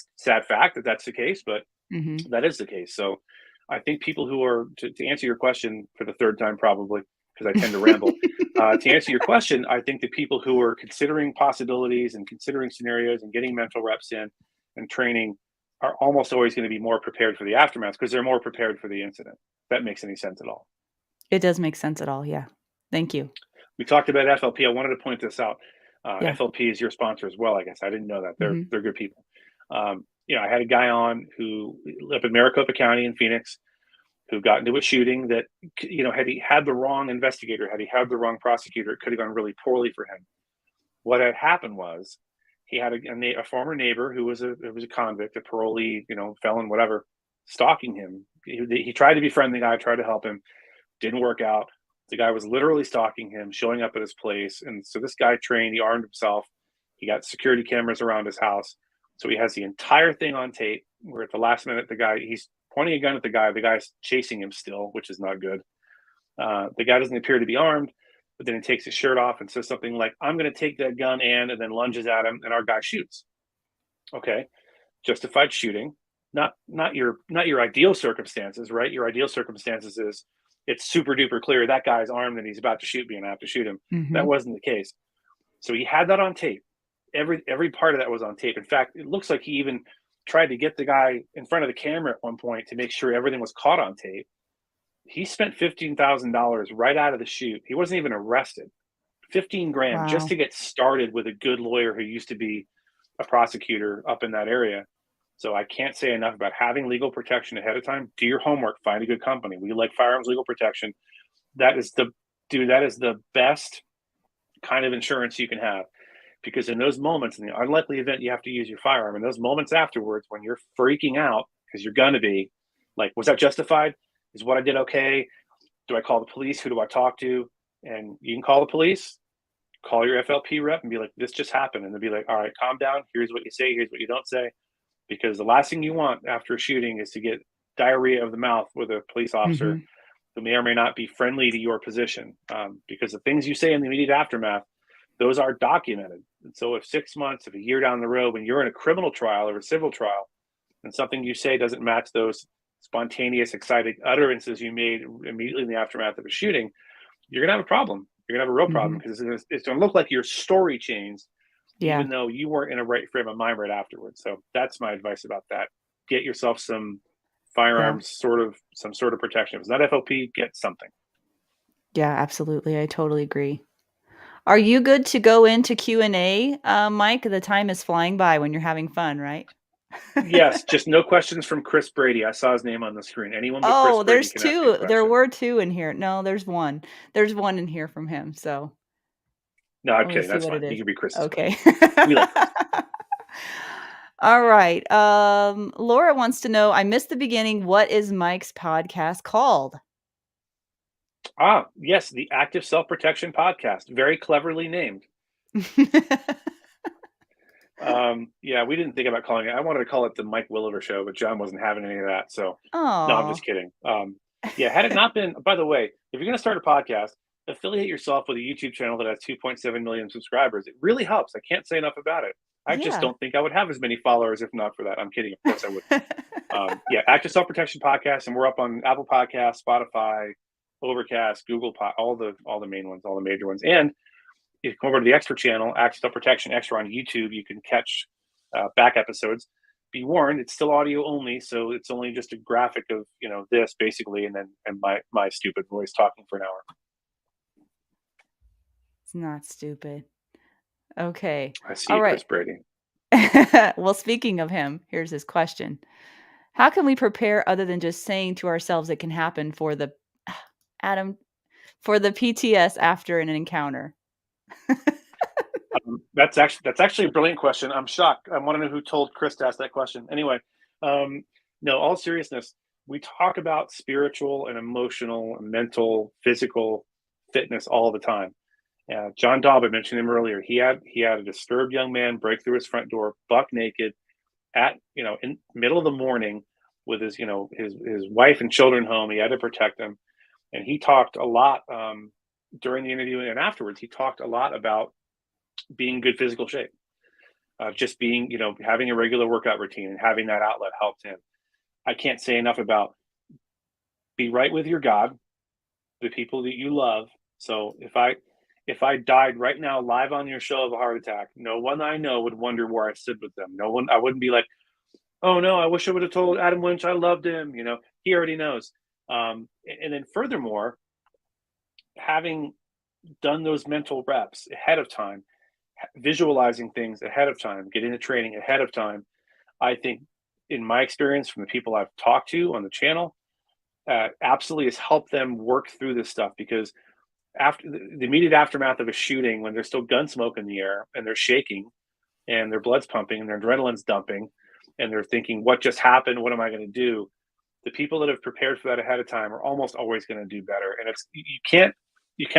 S3: fact that that's the case, but
S1: Mhm.
S3: that is the case. So I think people who are, to answer your question for the third time, probably, because I tend to ramble, to answer your question, I think the people who are considering possibilities and considering scenarios and getting mental reps in and training are almost always going to be more prepared for the aftermath because they're more prepared for the incident. If that makes any sense at all.
S1: It does make sense at all. Yeah. Thank you.
S3: We talked about FLP. I wanted to point this out.
S1: Yeah.
S3: FLP is your sponsor as well, I guess. I didn't know that.
S1: Mhm.
S3: They're good people. I had a guy on who lived in Maricopa County in Phoenix who got into a shooting that, had he had the wrong investigator, had he had the wrong prosecutor, it could have gone really poorly for him. What had happened was he had a former neighbor who was a convict, a parolee, felon, whatever, stalking him. He tried to befriend the guy, tried to help him, didn't work out. The guy was literally stalking him, showing up at his place. And so this guy trained, he armed himself. He got security cameras around his house. So he has the entire thing on tape where at the last minute, he's pointing a gun at the guy. The guy's chasing him still, which is not good. The guy doesn't appear to be armed, but then he takes his shirt off and says something like, "I'm going to take that gun," and then lunges at him, and our guy shoots. Okay. Justified shooting. Not your ideal circumstances, right? Your ideal circumstances is it's super duper clear that guy's armed and he's about to shoot me and I have to shoot him.
S1: Mm-hmm.
S3: That wasn't the case. So he had that on tape. Every part of that was on tape. In fact, it looks like he even tried to get the guy in front of the camera at one point to make sure everything was caught on tape. He spent $15,000 right out of the shoot. He wasn't even arrested. $15,000 just to get started with a good lawyer who used to be a prosecutor up in that area. So I can't say enough about having legal protection ahead of time. Do your homework, find a good company. We like Firearms Legal Protection. That is the best kind of insurance you can have. Because in those moments, in the unlikely event you have to use your firearm, in those moments afterwards when you're freaking out, because you're going to be like, was that justified? Is what I did okay? Do I call the police? Who do I talk to? And you can call the police, call your FLP rep and be like, this just happened. And they'll be like, all right, calm down. Here's what you say. Here's what you don't say. Because the last thing you want after a shooting is to get diarrhea of the mouth with a police officer who may or may not be friendly to your position. Because the things you say in the immediate aftermath, those are documented. And so if 6 months, if a year down the road, when you're in a criminal trial or a civil trial, and something you say doesn't match those spontaneous, excited utterances you made immediately in the aftermath of a shooting, you're going to have a problem. You're going to have a real problem because it's going to look like your story changed, even though you weren't in a right frame of mind right afterwards. So that's my advice about that. Get yourself some firearms, some sort of protection. If it's not FLP, get something.
S1: Yeah, absolutely. I totally agree. Are you good to go into Q&A, Mike? The time is flying by when you're having fun, right?
S3: Yes, just no questions from Chris Brady. I saw his name on the screen. Anyone but Chris Brady
S1: there's
S3: can ask
S1: two.
S3: you a question.
S1: There were two in here. No, there's one. There's one in here from him. So
S3: no, I'm kidding. That's fine. You can be Chris.
S1: Okay.
S3: We like Chris.
S1: All right. Lora wants to know, I missed the beginning. What is Mike's podcast called?
S3: Yes, the Active Self-Protection Podcast. Very cleverly named. Yeah, we didn't think about calling it. I wanted to call it the Mike Willever Show, but John wasn't having any of that. So no, I'm just kidding. Yeah, had it not been, by the way, if you're going to start a podcast, affiliate yourself with a YouTube channel that has 2.7 million subscribers. It really helps. I can't say enough about it. I just don't think I would have as many followers if not for that. I'm kidding. Of course I would. Yeah, Active Self-Protection Podcast, and we're up on Apple Podcasts, Spotify, Overcast, Google, all the main ones, all the major ones. And if you come over to the Extra channel, Active Self-Protection Extra on YouTube, you can catch back episodes. Be warned, it's still audio only, so it's only just a graphic of this basically, and my stupid voice talking for an hour.
S1: It's not stupid. Okay.
S3: I see you, Chris Brady.
S1: Well, speaking of him, here's his question. How can we prepare other than just saying to ourselves it can happen for the PTS after an encounter?
S3: That's actually a brilliant question. I'm shocked. I want to know who told Chris to ask that question. Anyway, no, all seriousness, we talk about spiritual and emotional, and mental, physical fitness all the time. John Daub, I mentioned him earlier. He had a disturbed young man break through his front door, buck naked, in middle of the morning with his wife and children home. He had to protect them, and he talked a lot during the interview and afterwards. He talked a lot about being in good physical shape, just being having a regular workout routine and having that outlet helped him. I can't say enough about be right with your God, the people that you love. So if I died right now live on your show of a heart attack, no one I know would wonder where I stood with them. I wouldn't be like, oh no, I wish I would have told Adam Lynch I loved him. He already knows. And then furthermore, having done those mental reps ahead of time, visualizing things ahead of time, getting the training ahead of time, I think in my experience from the people I've talked to on the channel, absolutely has helped them work through this stuff, because after the immediate aftermath of a shooting, when there's still gun smoke in the air and they're shaking and their blood's pumping and their adrenaline's dumping and they're thinking, what just happened? What am I going to do? the people that have prepared for that ahead of time are almost always going to do better. And you can't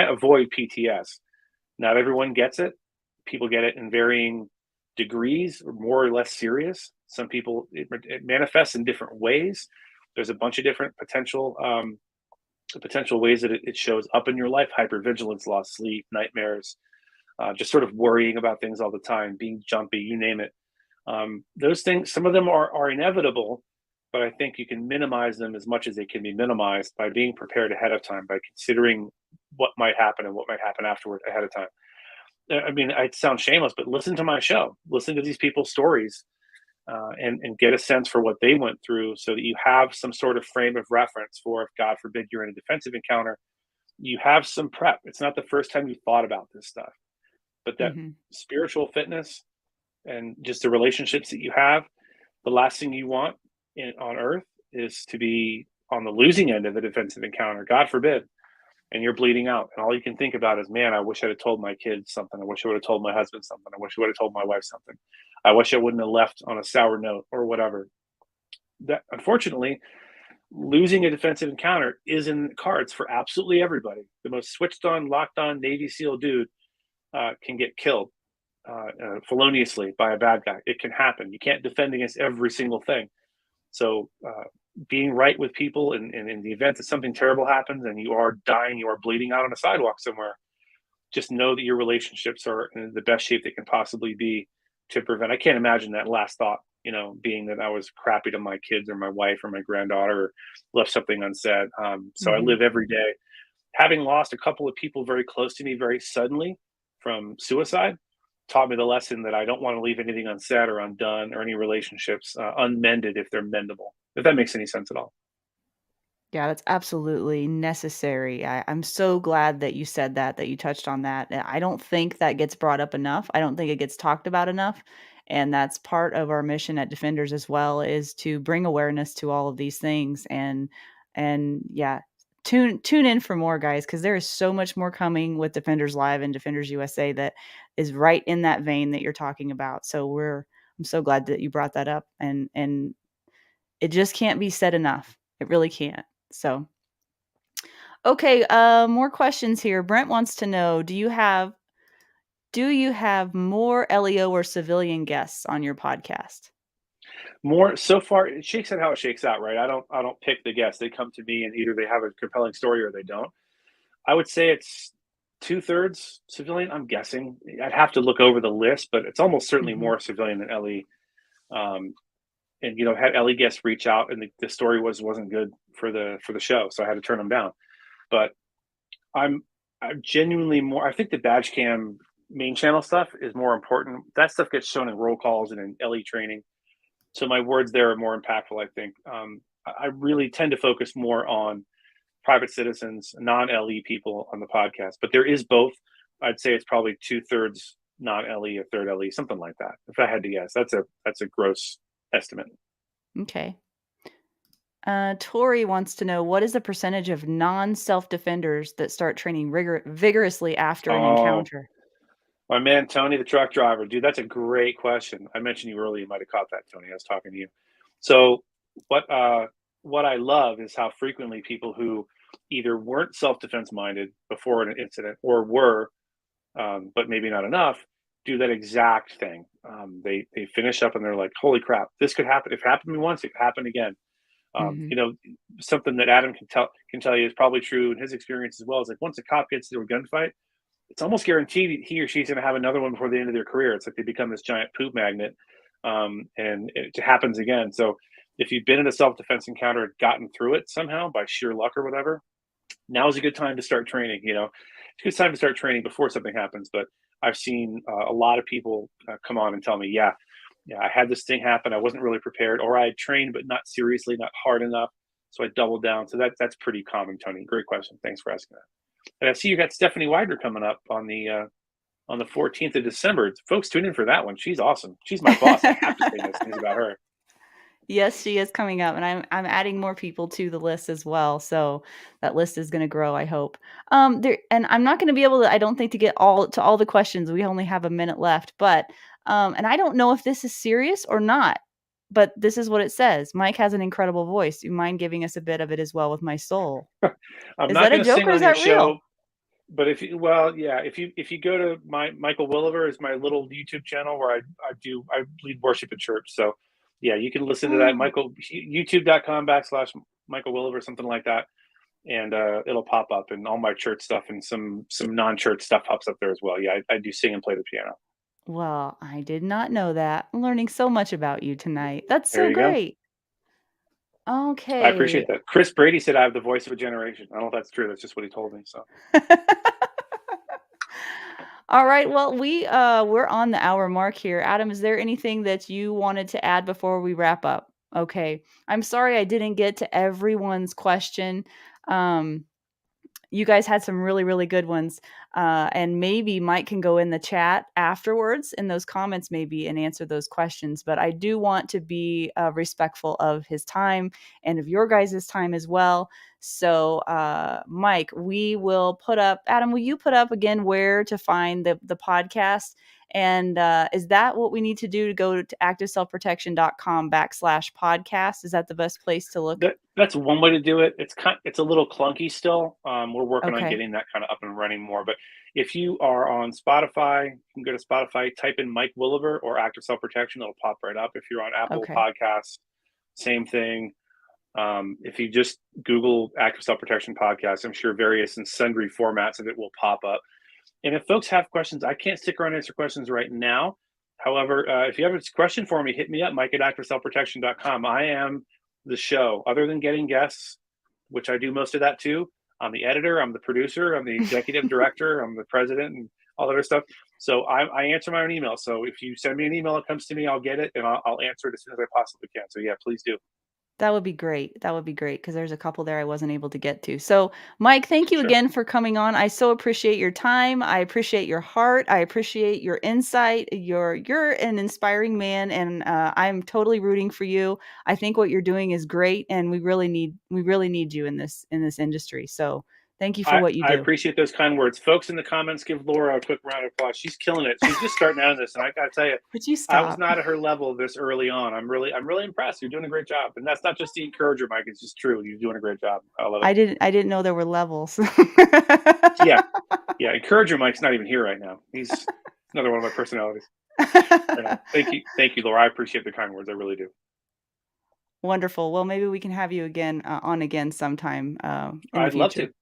S3: avoid PTS. Not everyone gets it. People get it in varying degrees, or more or less serious. Some people, it manifests in different ways. There's a bunch of different potential ways that it shows up in your life: hypervigilance, lost sleep, nightmares, just sort of worrying about things all the time, being jumpy, you name it. Those things, some of them are inevitable, but I think you can minimize them as much as they can be minimized by being prepared ahead of time, by considering what might happen and what might happen afterward ahead of time. I mean, I sound shameless, but listen to my show, listen to these people's stories, and get a sense for what they went through, so that you have some sort of frame of reference for, if God forbid you're in a defensive encounter, you have some prep. It's not the first time you thought about this stuff, but that spiritual fitness and just the relationships that you have, the last thing you want on earth is to be on the losing end of a defensive encounter, God forbid, and you're bleeding out. And all you can think about is, man, I wish I'd have told my kids something. I wish I would have told my husband something. I wish I would have told my wife something. I wish I wouldn't have left on a sour note, or whatever. That, unfortunately, losing a defensive encounter is in the cards for absolutely everybody. The most switched on, locked on Navy SEAL dude can get killed feloniously by a bad guy. It can happen. You can't defend against every single thing. So being right with people, and in the event that something terrible happens and you are dying, you are bleeding out on a sidewalk somewhere, just know that your relationships are in the best shape they can possibly be to prevent. I can't imagine that last thought, being that I was crappy to my kids or my wife or my granddaughter, or left something unsaid. So I live every day. Having lost a couple of people very close to me very suddenly from suicide taught me the lesson that I don't want to leave anything unsaid or undone, or any relationships unmended if they're mendable, if that makes any sense at all.
S1: Yeah, that's absolutely necessary. I'm so glad that you said that you touched on that. I don't think that gets brought up enough. I don't think it gets talked about enough. And that's part of our mission at Defenders as well, is to bring awareness to all of these things. And yeah, tune in for more, guys, because there is so much more coming with Defenders Live and Defenders USA that is right in that vein that you're talking about. So I'm so glad that you brought that up, and it just can't be said enough. It really can't. So, okay, more questions here. Brent wants to know, do you have more LEO or civilian guests on your podcast?
S3: More so far, it shakes out how it shakes out, right? I don't pick the guests. They come to me, and either they have a compelling story or they don't. I would say it's 2/3 civilian, I'm guessing. I'd have to look over the list, but it's almost certainly more civilian than LE. And had LE guests reach out, and the story wasn't good for the show, so I had to turn them down. But I'm genuinely more. I think the badge cam main channel stuff is more important. That stuff gets shown in roll calls and in LE training, so my words there are more impactful, I think. I really tend to focus more on private citizens, non-LE people on the podcast, but there is both. I'd say it's probably 2/3 non-LE, a third LE, something like that. If I had to guess, that's a gross estimate.
S1: Okay. Tori wants to know, what is the percentage of non-self-defenders that start training vigorously after an encounter?
S3: My man, Tony, the truck driver. Dude, that's a great question. I mentioned you earlier. You might have caught that, Tony. I was talking to you. So what I love is how frequently people who either weren't self-defense minded before an incident, or were, but maybe not enough, do that exact thing. They finish up and they're like, holy crap, this could happen. If it happened to me once, it could happen again. Something that Adam can tell you is probably true in his experience as well, is like, once a cop gets into a gunfight, it's almost guaranteed he or she's going to have another one before the end of their career. It's like they become this giant poop magnet, and it happens again. So if you've been in a self-defense encounter and gotten through it somehow by sheer luck or whatever, now is a good time to start training. It's a good time to start training before something happens. But I've seen a lot of people come on and tell me, yeah, I had this thing happen. I wasn't really prepared, or I had trained but not seriously, not hard enough, so I doubled down. So that's pretty common, Tony. Great question. Thanks for asking that. And I see you got Stephanie Widener coming up on the 14th of December. Folks, tune in for that one. She's awesome. She's my boss. I have to say nice things about her.
S1: Yes, she is coming up, and I'm adding more people to the list as well. So that list is going to grow, I hope. And I'm not going to be able to, I don't think, to get all the questions. We only have a minute left, but and I don't know if this is serious or not. but this is what it says. Mike has an incredible voice. Do you mind giving us a bit of it as well with my soul?
S3: I'm
S1: Is
S3: not
S1: that a
S3: going to
S1: joke
S3: sing
S1: or is
S3: on your
S1: that real?
S3: show, but if you go to Michael Willever is my little YouTube channel where I lead worship at church. So yeah, you can listen to that. YouTube.com/Michael Willever, something like that. And it'll pop up, and all my church stuff and some non-church stuff pops up there as well. Yeah, I do sing and play the piano.
S1: Well, I did not know that. I'm learning so much about you tonight. That's
S3: There
S1: so
S3: you go.
S1: great.
S3: I appreciate
S1: Okay.
S3: that. Chris Brady said I have the voice of a generation. I don't know if that's true. That's just what he told me. So
S1: All right. Well, we're on the hour mark here. Adam, is there anything that you wanted to add before we wrap up? Okay. I'm sorry I didn't get to everyone's question. Um, you guys had some really, really good ones. And maybe Mike can go in the chat afterwards in those comments, maybe, and answer those questions. But I do want to be respectful of his time and of your guys' time as well. So, Mike, we will put up, Adam, will you put up again where to find the podcast? And is that what we need to do to go to activeselfprotection.com/podcast? Is that the best place to look?
S3: that's one way to do it. It's a little clunky still. We're working on
S1: Okay.
S3: getting that kind of up and running more. But if you are on Spotify, you can go to Spotify, type in Mike Willever or Active Self Protection. It'll pop right up. If you're on Apple
S1: Okay.
S3: Podcasts, same thing. If you just Google Active Self Protection Podcast, I'm sure various and sundry formats of it will pop up. And if folks have questions, I can't stick around and answer questions right now. However, if you have a question for me, hit me up, Mike at activeselfprotection.com. I am the show. Other than getting guests, which I do most of that too, I'm the editor, I'm the producer, I'm the executive director, I'm the president, and all that other stuff. So I answer my own email. So if you send me an email, it comes to me, I'll get it, and I'll answer it as soon as I possibly can. So yeah, please do.
S1: That would be great. That would be great because there's a couple there I wasn't able to get to. So, Mike, thank you
S3: Sure.
S1: again for coming on. I so appreciate your time. I appreciate your heart. I appreciate your insight. You're an inspiring man, and I'm totally rooting for you. I think what you're doing is great, and we really need you in this industry. So, thank you for what you
S3: I
S1: do.
S3: appreciate those kind words. Folks in the comments, give Lora a quick round of applause. She's killing it. She's just starting out in this. And I gotta tell you,
S1: Would you
S3: I was
S1: stop?
S3: not at her level this early on. I'm really impressed. You're doing a great job. And that's not just the encourager, Mike. It's just true. You're doing a great job. I love it.
S1: I didn't know there were levels.
S3: Yeah. Yeah. Encourager Mike's not even here right now. He's another one of my personalities. Thank you. Thank you, Laura. I appreciate the kind words. I really do.
S1: Wonderful. Well, maybe we can have you again on again sometime in the
S3: I'd love
S1: future.
S3: to.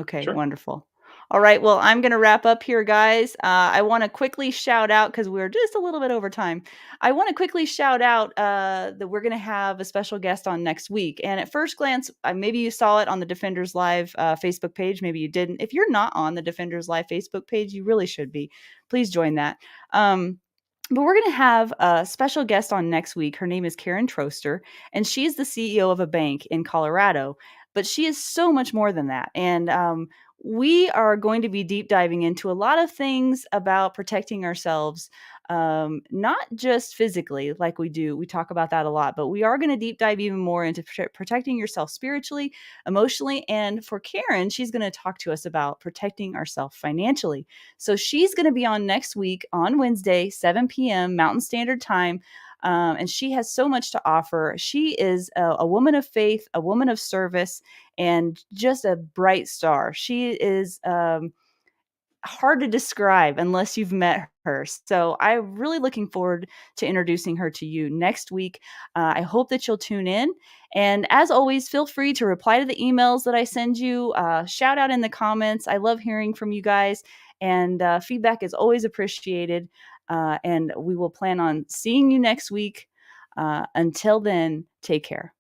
S1: Okay,
S3: Sure.
S1: wonderful. All right, well, I'm going to wrap up here, guys. I want to quickly shout out because we're just a little bit over time. I want to quickly shout out that we're going to have a special guest on next week. And at first glance, maybe you saw it on the Defenders Live Facebook page. Maybe you didn't. If you're not on the Defenders Live Facebook page, you really should be. Please join that. But we're going to have a special guest on next week. Her name is Karen Troster, and she is the CEO of a bank in Colorado. But she is so much more than that. And we are going to be deep diving into a lot of things about protecting ourselves, not just physically like we do. We talk about that a lot, but we are going to deep dive even more into protecting yourself spiritually, emotionally. And for Karen, she's going to talk to us about protecting ourselves financially. So she's going to be on next week on Wednesday, 7 p.m. Mountain Standard Time. And she has so much to offer. She is a woman of faith, a woman of service, and just a bright star. She is hard to describe unless you've met her. So I'm really looking forward to introducing her to you next week. I hope that you'll tune in. And as always, feel free to reply to the emails that I send you. Shout out in the comments. I love hearing from you guys. And feedback is always appreciated. And we will plan on seeing you next week. Until then, take care.